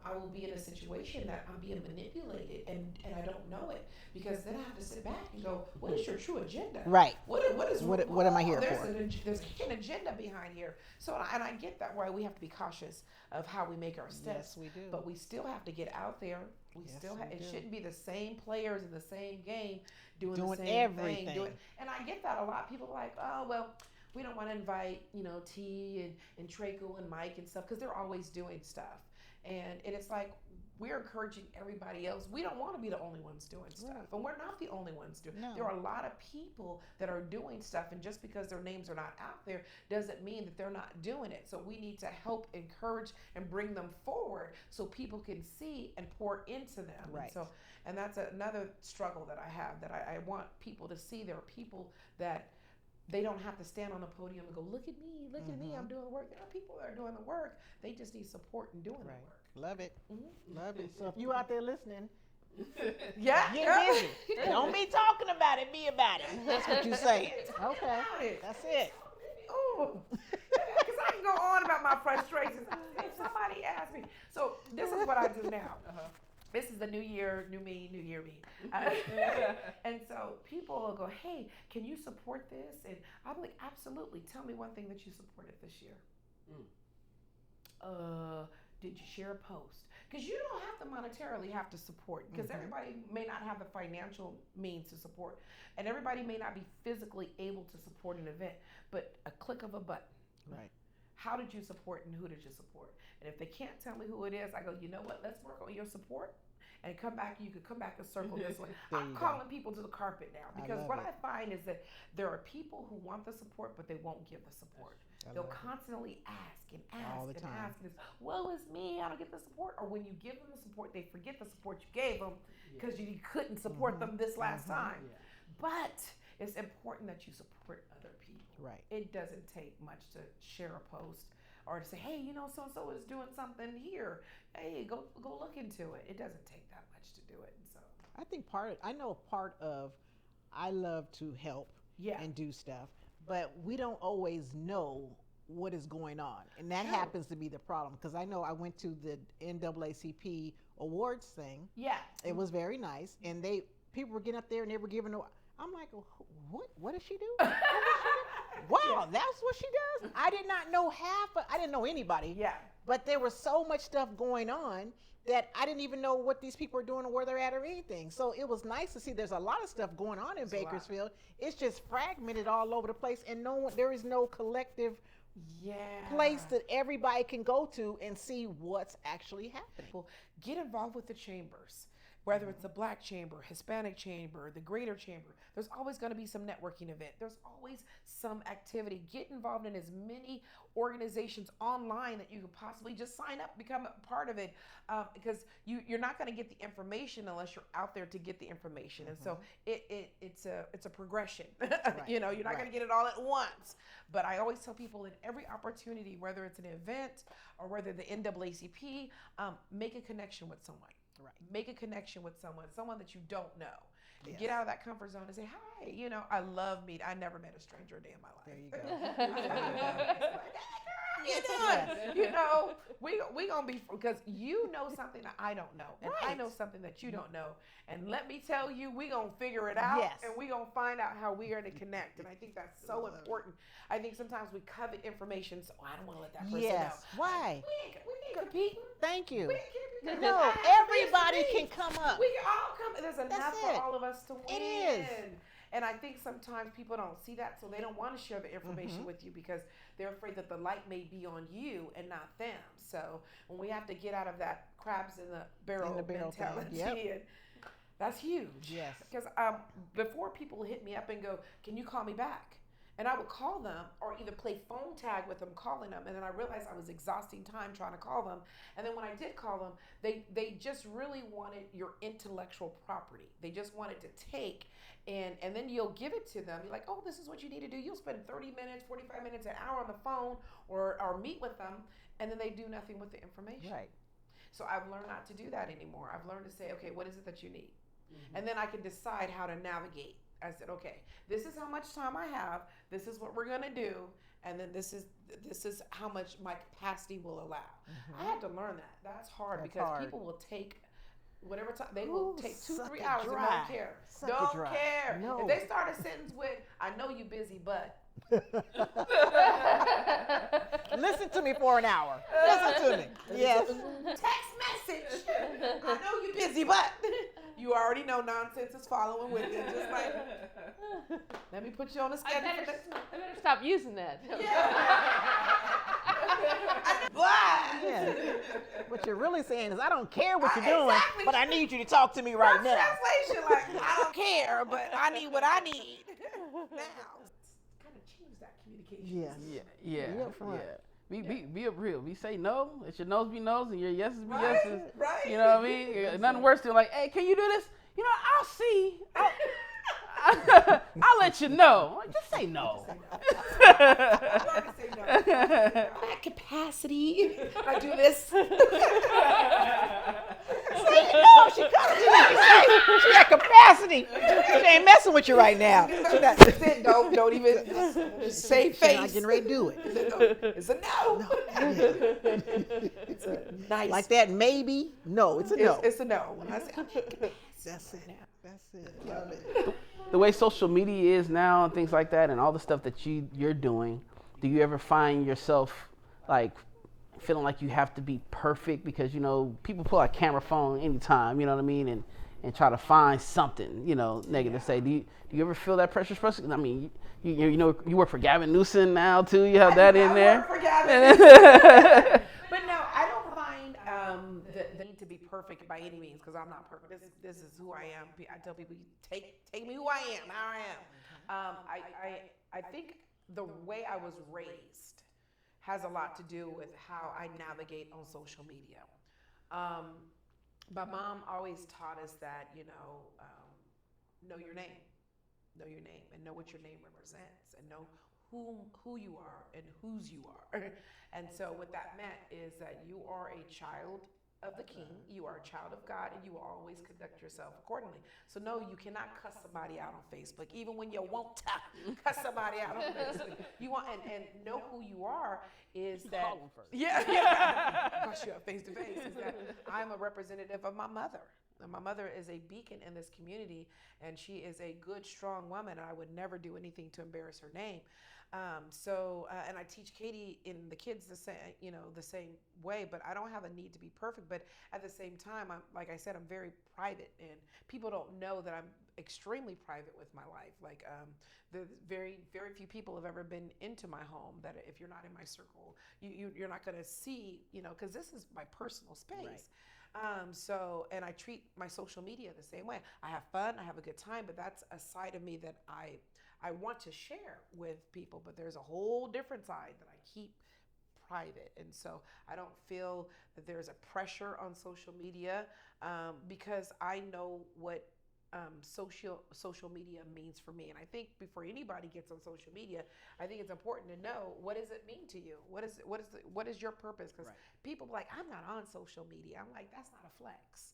I will be in a situation that I'm being manipulated and I don't know it, because then I have to sit back and go, what is your true agenda? Right. What am I here for? There's an agenda behind here. So, and I get that, why we have to be cautious of how we make our steps. Yes, we do. But we still have to get out there. It shouldn't be the same players in the same game doing the same everything. thing. And I get that a lot. People are like, oh, well, we don't want to invite, T and Traco and Mike and stuff because they're always doing stuff. And it's like, we're encouraging everybody else. We don't want to be the only ones doing stuff. Right. And we're not the only ones doing. No. There are a lot of people that are doing stuff, and just because their names are not out there doesn't mean that they're not doing it. So we need to help encourage and bring them forward so people can see and pour into them. Right. And that's another struggle that I have, that I want people to see there are people that they don't have to stand on the podium and go, look at me, I'm doing the work. There are people that are doing the work. They just need support in doing the work. Love it. Mm-hmm. Love it. So if you out there listening, yeah, get busy. Don't be talking about it, be about it. That's what you're saying. Okay, that's it. Oh, because I can go on about my frustrations. If somebody asks me, so this is what I do now. This is the new year, new me, new year me. And so people will go, hey, can you support this? And I'm like, absolutely. Tell me one thing that you supported this year. Did you share a post? Because you don't have to monetarily have to support, because everybody may not have the financial means to support, and everybody may not be physically able to support an event, but a click of a button. Right. How did you support and who did you support? And if they can't tell me who it is, I go, you know what, let's work on your support and come back. You could come back and circle this way. I'm calling people to the carpet now, because what I find is that there are people who want the support, but they won't give the support. They'll constantly ask and ask all the and time. ask. And it's, well, it's me, I don't get the support. Or when you give them the support, they forget the support you gave them because you couldn't support them this last time. But it's important that you support other people. Right. It doesn't take much to share a post or to say, hey, so-and-so is doing something here. Hey, go look into it. It doesn't take that much to do it. And so I think part of I love to help and do stuff, but we don't always know what is going on. And that happens to be the problem, because I know I went to the NAACP awards thing. Yeah. It was very nice. And people were getting up there and they were giving, I'm like, what does she do? Wow, that's what she does? I did not know I didn't know anybody. Yeah. But there was so much stuff going on that I didn't even know what these people were doing or where they're at or anything. So it was nice to see there's a lot of stuff going on in Bakersfield. It's just fragmented all over the place, and there is no collective place that everybody can go to and see what's actually happening. Well, get involved with the chambers. Whether it's the Black Chamber, Hispanic Chamber, the Greater Chamber, there's always going to be some networking event. There's always some activity. Get involved in as many organizations online that you could possibly just sign up, become a part of it, because you're not going to get the information unless you're out there to get the information. And so it's a progression. You're not going to get it all at once. But I always tell people, in every opportunity, whether it's an event or whether the NAACP, make a connection with someone. Right. Make a connection with someone that you don't know. Yes. Get out of that comfort zone and say, hi, I love meat. I never met a stranger a day in my life. There you go. We gonna be, because you know something that I don't know, and I know something that you don't know, and let me tell you, we gonna figure it out, and we gonna find out how we are to connect. And I think that's so important. I think sometimes we covet information, so I don't want to let that person know. Why? We ain't competing. Thank you. No, everybody can come up. We can all come. There's enough for all of us to win. It is. And I think sometimes people don't see that, so they don't want to share the information with you because they're afraid that the light may be on you and not them. So when we have to get out of that crabs in the barrel mentality, and that's huge. Yes. Because before people hit me up and go, can you call me back? And I would call them or either play phone tag with them, calling them. And then I realized I was exhausting time trying to call them. And then when I did call them, they just really wanted your intellectual property. They just wanted to take, and then you'll give it to them. You're like, oh, this is what you need to do. You'll spend 30 minutes, 45 minutes, an hour on the phone or meet with them. And then they do nothing with the information. Right. So I've learned not to do that anymore. I've learned to say, okay, what is it that you need? And then I can decide how to navigate. I said, okay, this is how much time I have. This is what we're gonna do, and then this is how much my capacity will allow. I had to learn that. That's hard because people will take whatever time they will take 2-3 hours and don't care. Don't care. No. If they start a sentence with, "I know you busy, but." Listen to me for an hour. Listen to me. Yes. Text message. I know you're busy, but You already know nonsense is following with it. Just like, let me put you on the I schedule. better stop using that. Yeah. What you're really saying is, I don't care what you're doing, Exactly. but I need you to talk to me right now. Translation, like, I don't care, but I need what I need now. Kind of change that communication. Yes. Yeah. Be upfront. Be real. We say no, let your no's be no's and your yeses be Right, yeses. right. You know what I mean? Nothing worse than like, hey, can you do this? You know, I'll see. I'll let you know. Like, just say no. That capacity. I do this. No, she got capacity. She ain't messing with you right now. That's it. Don't even just say She's face. not getting ready to do it. It's a no. It's a nice. Like that, maybe. No, it's a no. It's a no. When I say I'm in capacity. That's it. That's it. Love it. The way social media is now and things like that, and all the stuff that you're doing, do you ever find yourself like feeling like you have to be perfect because, you know, people pull out a camera phone anytime, you know what I mean, and try to find something, you know, negative to say. Do you ever feel that pressure? Especially, I mean, you know, you work for Gavin Newsom now too. You have that in there. I work for Gavin. But no, I don't find the need to be perfect by any means, because I'm not perfect. This is who I am. I tell people, take me who I am, how I am. I think the way I was raised has a lot to do with how I navigate on social media. My mom always taught us that, you know your name. Know your name and know what your name represents, and know who you are and whose you are. And so what that meant is that you are a child of the King, you are a child of God, and you will always conduct yourself accordingly. So no, you cannot cuss somebody out on Facebook, even when you want to cuss somebody out on Facebook. You want and know who you are is that Call them first. yeah. Cuss you out face to face. Is that I'm a representative of my mother. And my mother is a beacon in this community, and she is a good, strong woman, and I would never do anything to embarrass her name. And I teach Katie and the kids the same way, but I don't have a need to be perfect. But at the same time, like I said, I'm very private, and people don't know that I'm extremely private with my life. Like, the very, very few people have ever been into my home that if you're not in my circle, you're not going to see, because this is my personal space. Right. And I treat my social media the same way. I have fun, I have a good time, but that's a side of me that I want to share with people, but there's a whole different side that I keep private. And so I don't feel that there's a pressure on social media, because I know what social media means for me. And I think before anybody gets on social media, I think it's important to know, what does it mean to you? What is your purpose? Because people are like, I'm not on social media. I'm like, that's not a flex.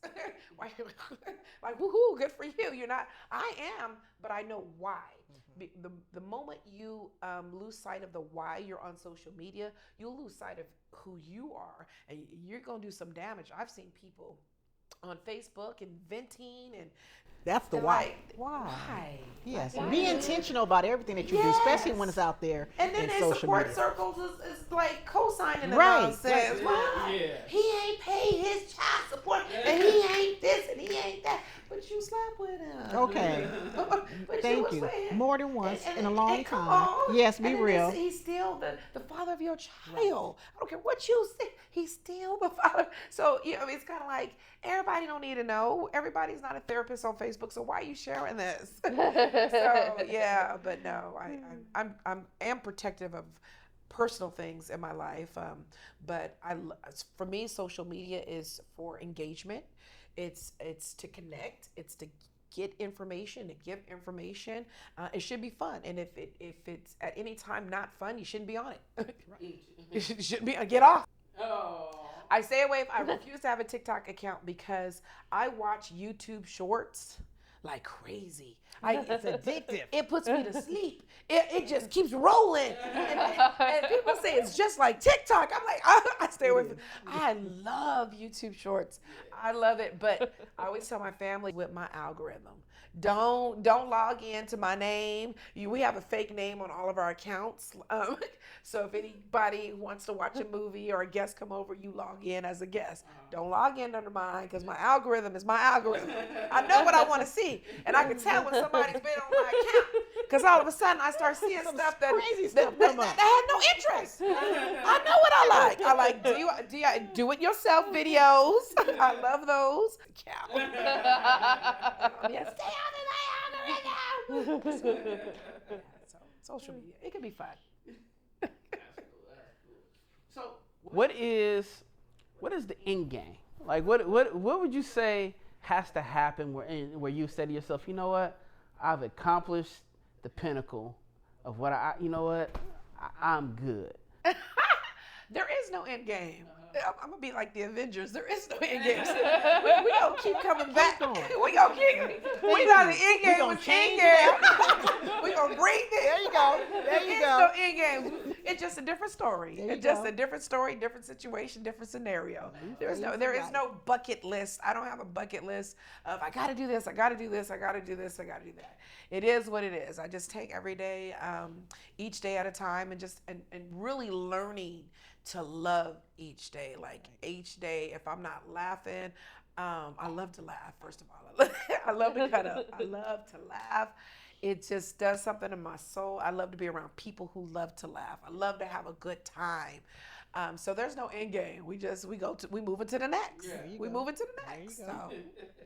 Like, woohoo, good for you. You're not. I am, but I know why. The moment you lose sight of the why you're on social media, you'll lose sight of who you are, and you're gonna do some damage. I've seen people on Facebook and venting and that's the why. Why? Yes. Why? Be intentional about everything that you do, especially when it's out there. And then in in social support media. circles is like co-signing the Right. nonsense. Why? Yeah. He ain't paid his child support, and he ain't this and he ain't that. But you slept with him. Okay. But Thank you. More than once in a long come time. on. Yes, be And then real. he's still the father of your child. I don't care what you say. He's still the father. So it's kind of like, everybody don't need to know. Everybody's not a therapist on Facebook. So why are you sharing this? So yeah, but no, I am protective of personal things in my life. But for me, social media is for engagement. It's to connect. It's to get information, to give information. It should be fun. And if it's at any time not fun, you shouldn't be on it. You shouldn't be. Get off. Oh. I stay away. I refuse to have a TikTok account because I watch YouTube shorts like crazy. It's addictive. It puts me to sleep. It just keeps rolling. And people say it's just like TikTok. I'm like, I stay away from it. I love YouTube Shorts. I love it. But I always tell my family with my algorithm, don't log into my name. We have a fake name on all of our accounts. So if anybody wants to watch a movie or a guest come over, you log in as a guest. Don't log in under mine because my algorithm is my algorithm. I know what I want to see. And I can tell when somebody's been on my account because all of a sudden I start seeing stuff that had no interest. I know what I like. I like do it yourself videos. I love those. Yes, stay on the algorithm. So social media, it can be fun. So what is the end game? Like what would you say has to happen where you say to yourself, you know what, I've accomplished the pinnacle of what I'm good. There is no end game. I'm gonna be like the Avengers. There is no end game. We gonna keep coming back. We gonna keep. We not an end game. We gonna change it. We gonna breathe it. There you go. There you go. No end game. It's just a different story. It's just a different story, different situation, different scenario. There is no bucket list. I don't have a bucket list of I gotta do this, I gotta do this, I gotta do this, I gotta do that. It is what it is. I just take every day, each day at a time, and just and really learning to love each day. Like each day, if I'm not laughing, I love to laugh. First of all, I love to cut up. I love to laugh. It just does something in my soul. I love to be around people who love to laugh. I love to have a good time. So there's no end game. We move into the next. Yeah, we move into the next. So,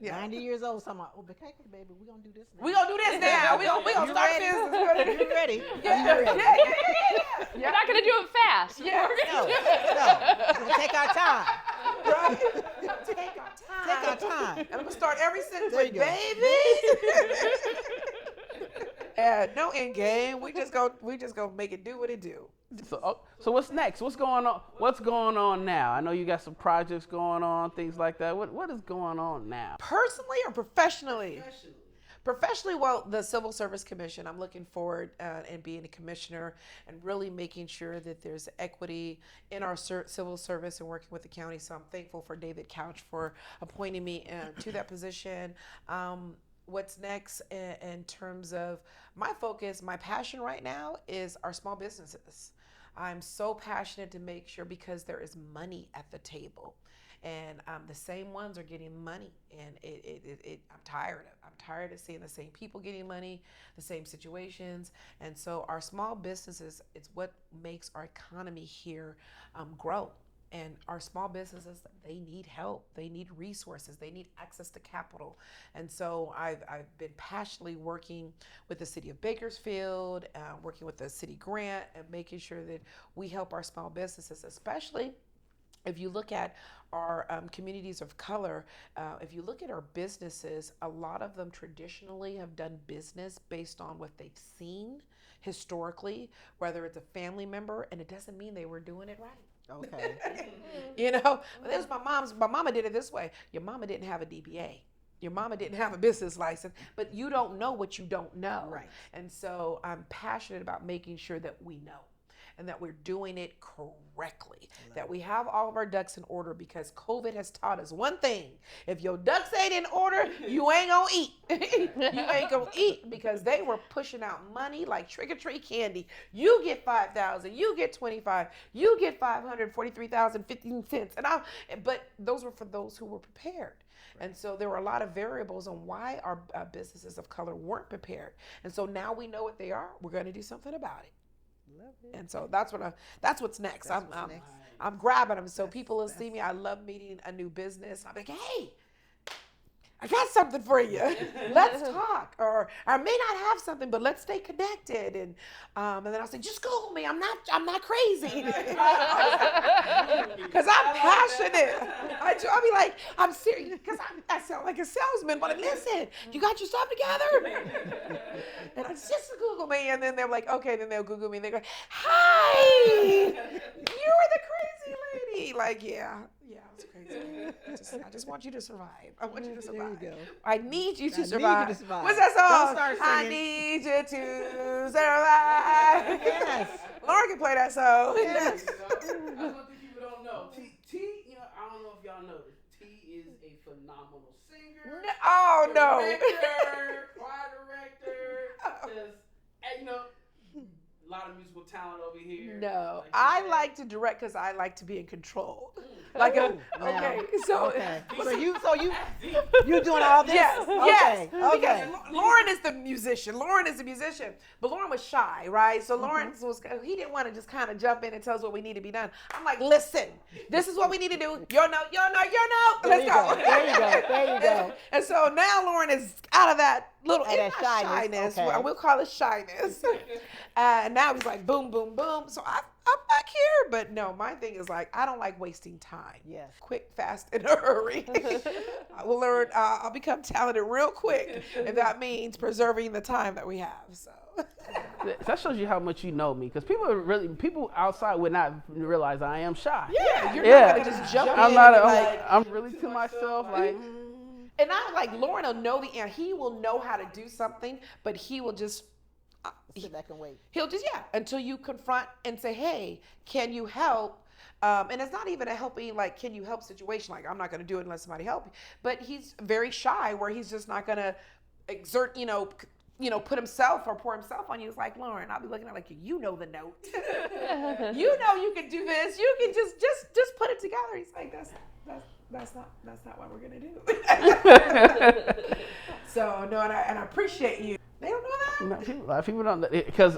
yeah. 90 years old, talking about, okay, baby, we're going to do this now. We're going to do this now. We're going to start business. You ready? Yeah. We're not going to do it fast. Yeah. No. We're going to take our time. Right? Take our time. And I'm going to start every sentence with, baby. Yeah, no end game. We just go make it do what it do. So what's next? What's going on? What's going on now? I know you got some projects going on, things like that. What is going on now? Personally or professionally? Professionally, well, the Civil Service Commission, I'm looking forward in being a commissioner and really making sure that there's equity in our civil service and working with the county. So I'm thankful for David Couch for appointing me to that position. What's next in terms of my focus, my passion right now is our small businesses. I'm so passionate to make sure, because there is money at the table, and the same ones are getting money, and I'm tired of seeing the same people getting money, the same situations, and so our small businesses, it's what makes our economy here grow. And our small businesses, they need help, they need resources, they need access to capital. And so I've been passionately working with the city of Bakersfield, working with the city grant, and making sure that we help our small businesses, especially if you look at our communities of color, if you look at our businesses, a lot of them traditionally have done business based on what they've seen historically, whether it's a family member, and it doesn't mean they were doing it right. Okay. This was my mama did it this way. Your mama didn't have a DBA. Your mama didn't have a business license, but you don't know what you don't know. Right. And so I'm passionate about making sure that we know and that we're doing it correctly, that we have all of our ducks in order, because COVID has taught us one thing. If your ducks ain't in order, you ain't gonna eat. You ain't gonna eat, because they were pushing out money like trick-or-treat candy. You get 5,000, you get 25, you get 543,015 cents. But those were for those who were prepared. And so there were a lot of variables on why our businesses of color weren't prepared. And so now we know what they are. We're going to do something about it. Love it. And so that's what's next. I'm grabbing them. So people will see me. I love meeting a new business. I'm like, hey, I got something for you. Let's talk. Or I may not have something, but let's stay connected. And then I'll say, just Google me. I'm not crazy. Because I'm passionate. I'll be like, I'm serious. Because I sound like a salesman. But listen, you got your stuff together? And I just Google me. And then they're like, okay. Then they'll Google me. And they go, hi, you're the crazy lady. me. Like, yeah, it's crazy. I just want you to survive. I want you to survive. There you go. I need you to I survive. need you to survive. What's that Don't song? start I singing. need you to survive. Yes. Lauren can play that song. Yes. That's one thing people don't know. T, I don't know if y'all know this. T is a phenomenal singer. Oh, no. Director, choir director. Just, and, a lot of musical talent over here. No, Like I you said. like to direct because I like to be in control. Like, okay, so you doing all this? yes, Okay. because Lauren is the musician. But Lauren was shy, right? So Lauren he didn't want to just kind of jump in and tell us what we need to be done. I'm like, listen, this is what we need to do. Your note. Let's go. There you go. And so now Lauren is out of that little And it's that not shyness, shyness. okay. We'll call it shyness. And now he's like, boom, boom, boom. So I'm back here. But no, my thing is like, I don't like wasting time. Yes. Quick, fast, in a hurry. I will learn. I'll become talented real quick if that means preserving the time that we have. So. That shows you how much you know me, because people outside would not realize I am shy. Yeah, you're Yeah. not gonna just jump I'm in. not. and I'm, like, I'm really to myself. Like, and I'm like, Lauren will know the answer. He will know how to do something, but he will just. Sit back and wait. He'll just until you confront and say, hey, can you help? And it's not even a helping, like, can you help situation. Like, I'm not going to do it unless somebody help you. But he's very shy where he's just not going to exert, put himself or pour himself on you. It's like, Lauren, I'll be looking at like, you know the note. You know you can do this. You can just put it together. He's like, that's not what we're going to do. So, no, and I appreciate you. They don't know that? a lot of people don't, because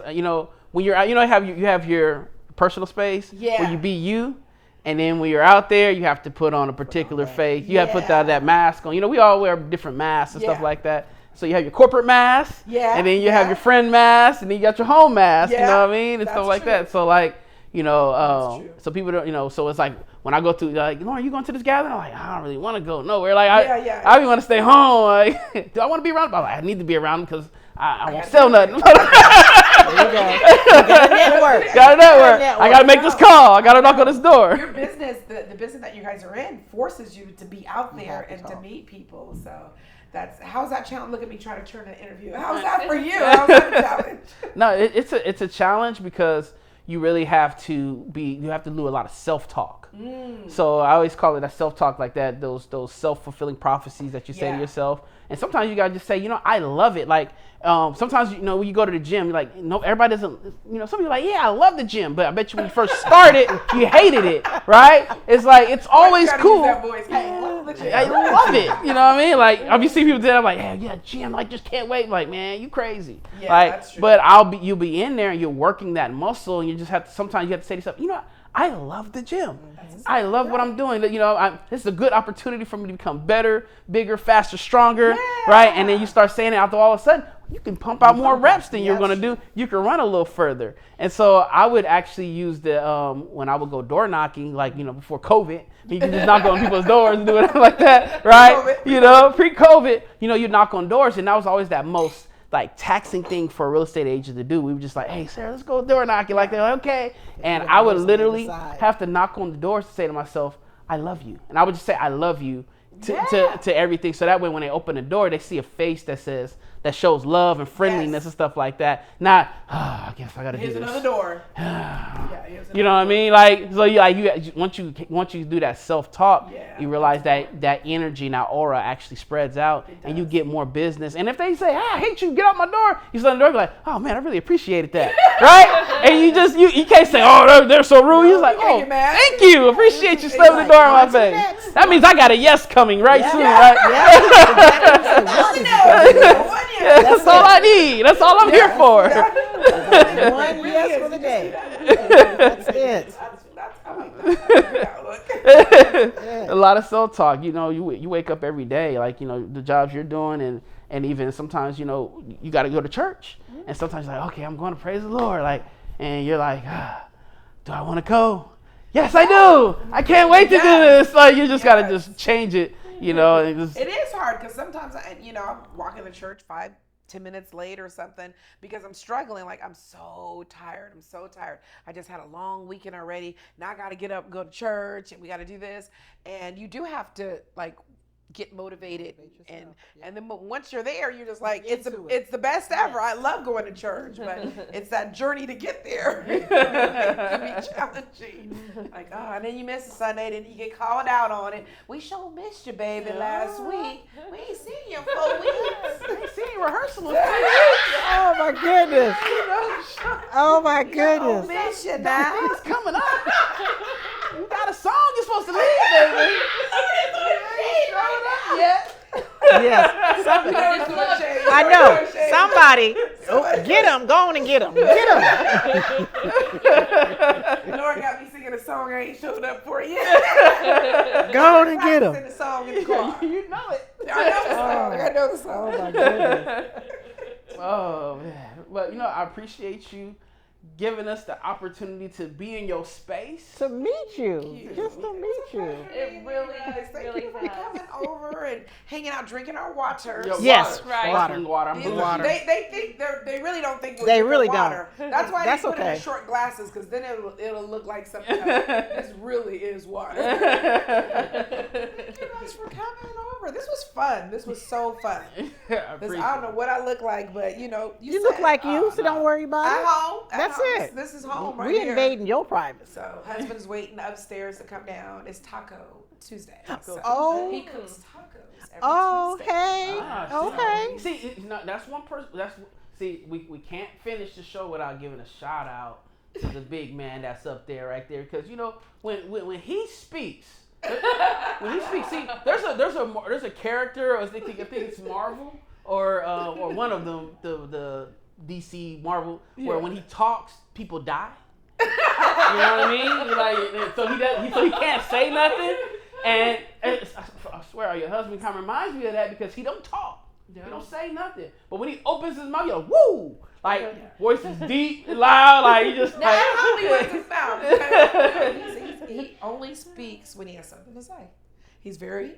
when you're out, you have your personal space where you be you, and then when you're out there, you have to put on a particular face. You have to put that mask on. We all wear different masks and stuff like that. So you have your corporate mask, and then you have your friend mask, and then you got your home mask. You know what I mean, and stuff like that. So like, so people don't, so it's like when I go to like, Lauren, you going to this gathering? I'm like, I don't really want to go nowhere. Like I want to stay home. Like, do I want to be around? I'm like, I need to be around because I won't sell nothing. There you go. You gotta network. Gotta network. I gotta make this call. I gotta knock on this door. Your business, the business that you guys are in, forces you to be out there and to meet people. So how's that challenge? Look at me trying to turn an interview. How's that for you? How's that a challenge? No, it's a challenge because you really have to do a lot of self-talk. So I always call it a self-talk, like that, those self-fulfilling prophecies that you say to yourself. And sometimes you gotta just say, I love it. Like sometimes when you go to the gym, you're like, no, everybody doesn't. Some people are like, yeah, I love the gym, but I bet you when you first started, you hated it, right? It's like it's always cool. Use that voice. Hey, I love the gym. I love it. You know what I mean? Like I'll be seeing people there, I'm like, yeah, gym, like just can't wait. I'm like, man, you crazy. Yeah, like, that's true. but you'll be in there and you're working that muscle, and you just have to. Sometimes you have to say to yourself, I love the gym. I love what I'm doing. This is a good opportunity for me to become better, bigger, faster, stronger, right? And then you start saying it after all of a sudden, you can pump out more reps than you're going to do. You can run a little further. And so I would actually use when I would go door knocking, like, before COVID, you can just knock on people's doors and do it like that, right? Pre-COVID, you knock on doors, and that was always that most like taxing thing for a real estate agent to do. We were just like, hey, Sarah, let's go door knocking. Like, they're like, okay. And I would literally have to knock on the doors to say to myself, I love you. And I would just say, I love you to everything. So that way, when they open the door, they see a face that shows love and friendliness and stuff like that. Not, I guess I got to do this. Here's another door. You know what I mean? Like, so once you do that self-talk, you realize that energy and that aura actually spreads out, and you get more business. And if they say, I hate you, get out my door, you stand the door, you're like, oh man, I really appreciated that, right? And you can't say, oh, they're so rude. You're like, oh, thank you, appreciate you slamming the door in my face. That means I got a yes coming soon, right? Yeah, that's all I need. That's all I'm here for. One yes for the day. That's it. A lot of self-talk. You wake up every day, like, the jobs you're doing, and even sometimes, you got to go to church. And sometimes you're like, okay, I'm going to praise the Lord. Like, and you're like, do I want to go? Yes, I do. I can't wait to do this. Like, you just got to just change it. It is hard because sometimes I'm walking to church 5 10 minutes late or something because I'm struggling. Like, I'm so tired. I just had a long weekend already. Now I got to get up and go to church, and we got to do this. And you do have to, like, get motivated, and then once you're there, you're just like, it's the best ever. I love going to church, but it's that journey to get there. It can be challenging. Like, and then you miss a Sunday, then you get called out on it. We sure missed you, baby, last week. We ain't seen you in 4 weeks. We ain't seen you rehearsal. Oh my goodness. Oh my goodness. We miss you now. It's coming up. You got a song you're supposed to lead, baby. Yes. I know. Somebody. Get him. Go on and get him. Get him. Lord got me singing a song I ain't showed up for yet. Go on and get him. Sing the song in the car. You know it. I know the song. Oh my goodness. Oh man. Well, I appreciate you giving us the opportunity to be in your space. To meet you. Just to meet you. It really, Thank really you for coming over and hanging out, drinking our water. Yes, right. water. Water. I'm bougie. Water. They think they really don't think we're They drinking really water. That's why That's they put it okay. in short glasses, because then it'll look like something else. This really is water. Thank you guys for coming over. This was fun. This was so fun. I don't know what I look like, but you look like you, so don't worry about At it. home. That's it. This is home right We here. invading your privacy. So husband's waiting upstairs to come down. It's Taco Tuesday. So Oh. he cooks tacos every Tuesday. Okay. See, that's one person. We can't finish the show without giving a shout out to the big man that's up there, right there, because when he speaks. See, there's a character, I think it's Marvel or one of them, the DC Marvel, where when he talks, people die. You know what I mean? Like, so he can't say nothing, and I swear your husband kind of reminds me of that because he don't talk. He don't say nothing, but when he opens his mouth, you're like, woo! Like, voice is deep, loud, like, he just Now, like... how he was his mouth? He only speaks when he has something to say. He's very...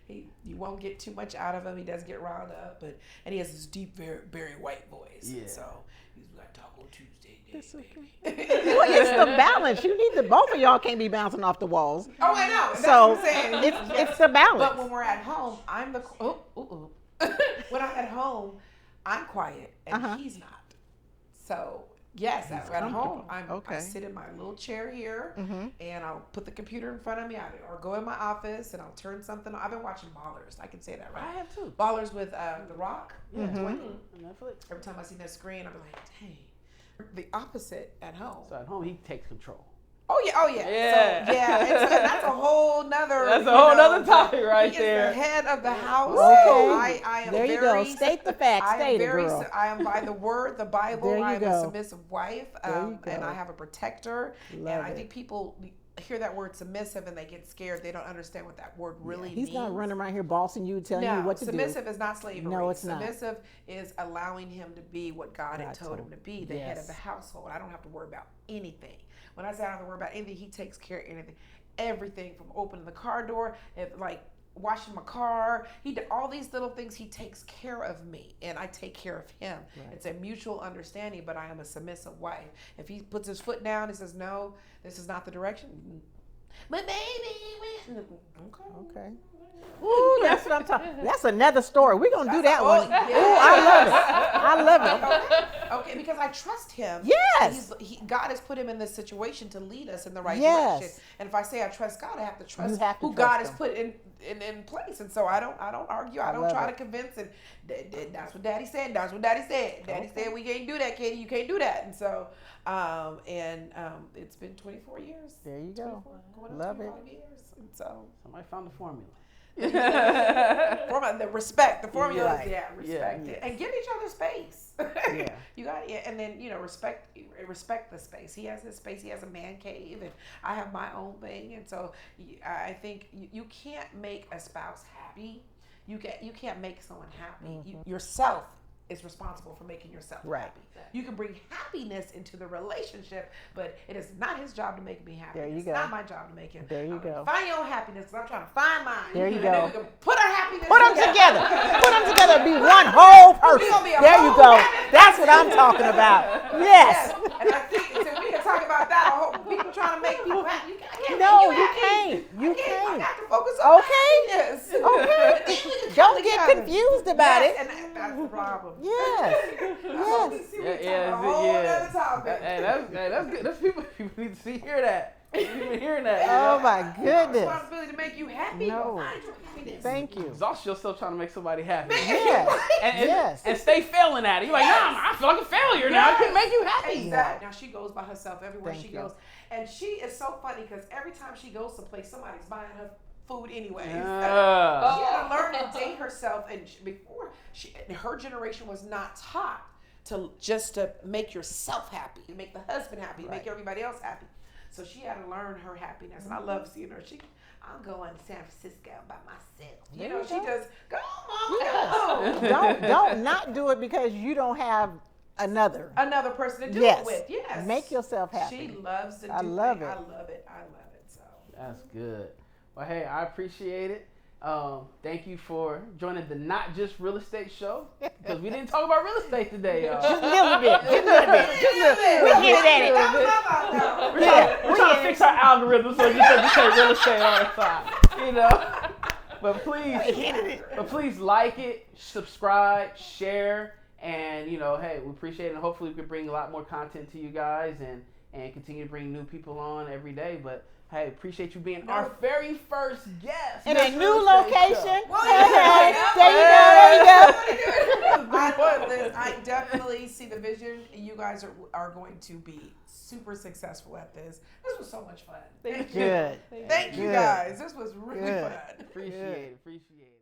You won't get too much out of him. He does get riled up, and he has this deep, very, very white voice. Yeah. So he's like Taco Tuesday. It's okay. Well, it's the balance. You need both of y'all can't be bouncing off the walls. Oh, I know. That's So what I'm saying. it's the balance. But when we're at home, I'm the... When I'm at home, I'm quiet, and he's not. So... Yes, at home, I sit in my little chair here, and I'll put the computer in front of me, or go in my office, and I'll turn something on. I've been watching Ballers. I can say that, right? I have too. Ballers with The Rock. Netflix. Every time I see that screen, I'm like, dang. The opposite at home. So at home, he takes control. Oh yeah. Yeah. So, and that's a whole nother. That's a whole nother topic right he there. Is the head of the house. Okay. So I am there you very, go. State the facts. State it, girl. I am by the word, the Bible. There you I am go. a submissive wife, There you go. and I have a protector. Love and I it. think people hear that word submissive and they get scared. They don't understand what that word really means. He's not running around here bossing you, telling you what to do. Submissive is not slavery. No, it's not. Submissive is allowing him to be what God had told him to be, the head of the household. I don't have to worry about anything. When I say I don't have to worry about anything, he takes care of anything. Everything from opening the car door, washing my car. He did all these little things. He takes care of me, and I take care of him. Right. It's a mutual understanding, but I am a submissive wife. If he puts his foot down and says, no, this is not the direction. But baby, okay. Ooh, that's what I'm talking. That's another story. We're gonna do that one. Yeah. Ooh, I love it. Okay, because I trust him. Yes. God has put him in this situation to lead us in the right Yes. direction. And if I say I trust God, I have to trust You have to who trust God him. has put in place. And so I don't argue. I don't try to convince. And that's what Daddy said. That's what Daddy said. Daddy said we can't do that, Katie. You can't do that. And so, it's been 24 years. There you go. Love it. Years. And so Somebody found the formula. the respect, the formula, Right. respect it, and give each other space. Yeah, you got it, and then respect the space. He has his space. He has a man cave, and I have my own thing. And so I think you can't make a spouse happy. You can't make someone happy. Yourself is responsible for making yourself Right. happy. You can bring happiness into the relationship, but it is not his job to make me happy. There you It's go. not my job to make him. There you I'm gonna go. Find your own happiness, because I'm trying to find mine. There you And go. then we can put our happiness Put them together. Put them together. Be one whole person. gonna be a There you whole go. happy That's what I'm talking about. Yes. And I think so we can talk about that. People trying to make people happy. I can't No, make you happy. can't. You I can't. have to focus on Okay. happiness. Okay. Don't get confused about Yes, it. and that's the problem. Yes. Yes. A whole other topic. Hey, that's good. That's people need to see, hear that. You've been hearing that. Oh my It's my goodness. responsibility to make you happy. No. But find your happiness. Thank you. Exhaust yourself trying to make somebody happy. Yes. And Yes. and stay failing at it. You're like, nah, I feel like a failure now. I couldn't make you happy. Exactly. Now she goes by herself everywhere Thank she you. goes, and she is so funny because every time she goes someplace, somebody's buying her food anyway. She had to learn and date herself, and her generation was not taught to make yourself happy, to make the husband happy, to make everybody else happy. So she had to learn her happiness, and I love seeing her. I'm going to San Francisco by myself. You know, she just go, Mama, go. Don't not do it because you don't have another person to do Yes. it with. Yes, Make yourself happy. She loves to do I love things. it. I love it. I love it. So That's good. Well, hey, I appreciate it. Thank you for joining the Not Just Real Estate show, because we didn't talk about real estate today, y'all. Just a little bit. Just a little bit. Just a little bit. We get it at it. We're trying to fix our algorithm so you can just say real estate all the time, you know. But please like it, subscribe, share, and hey, we appreciate it. And hopefully we can bring a lot more content to you guys and continue to bring new people on every day. But hey, appreciate you being our very first guest In This a new real estate location. show. Okay. There you go. I love this. I definitely see the vision. You guys are going to be super successful at this. This was so much fun. Thank you. Good. Thank you Good. guys. This was really Good. fun. Appreciate it.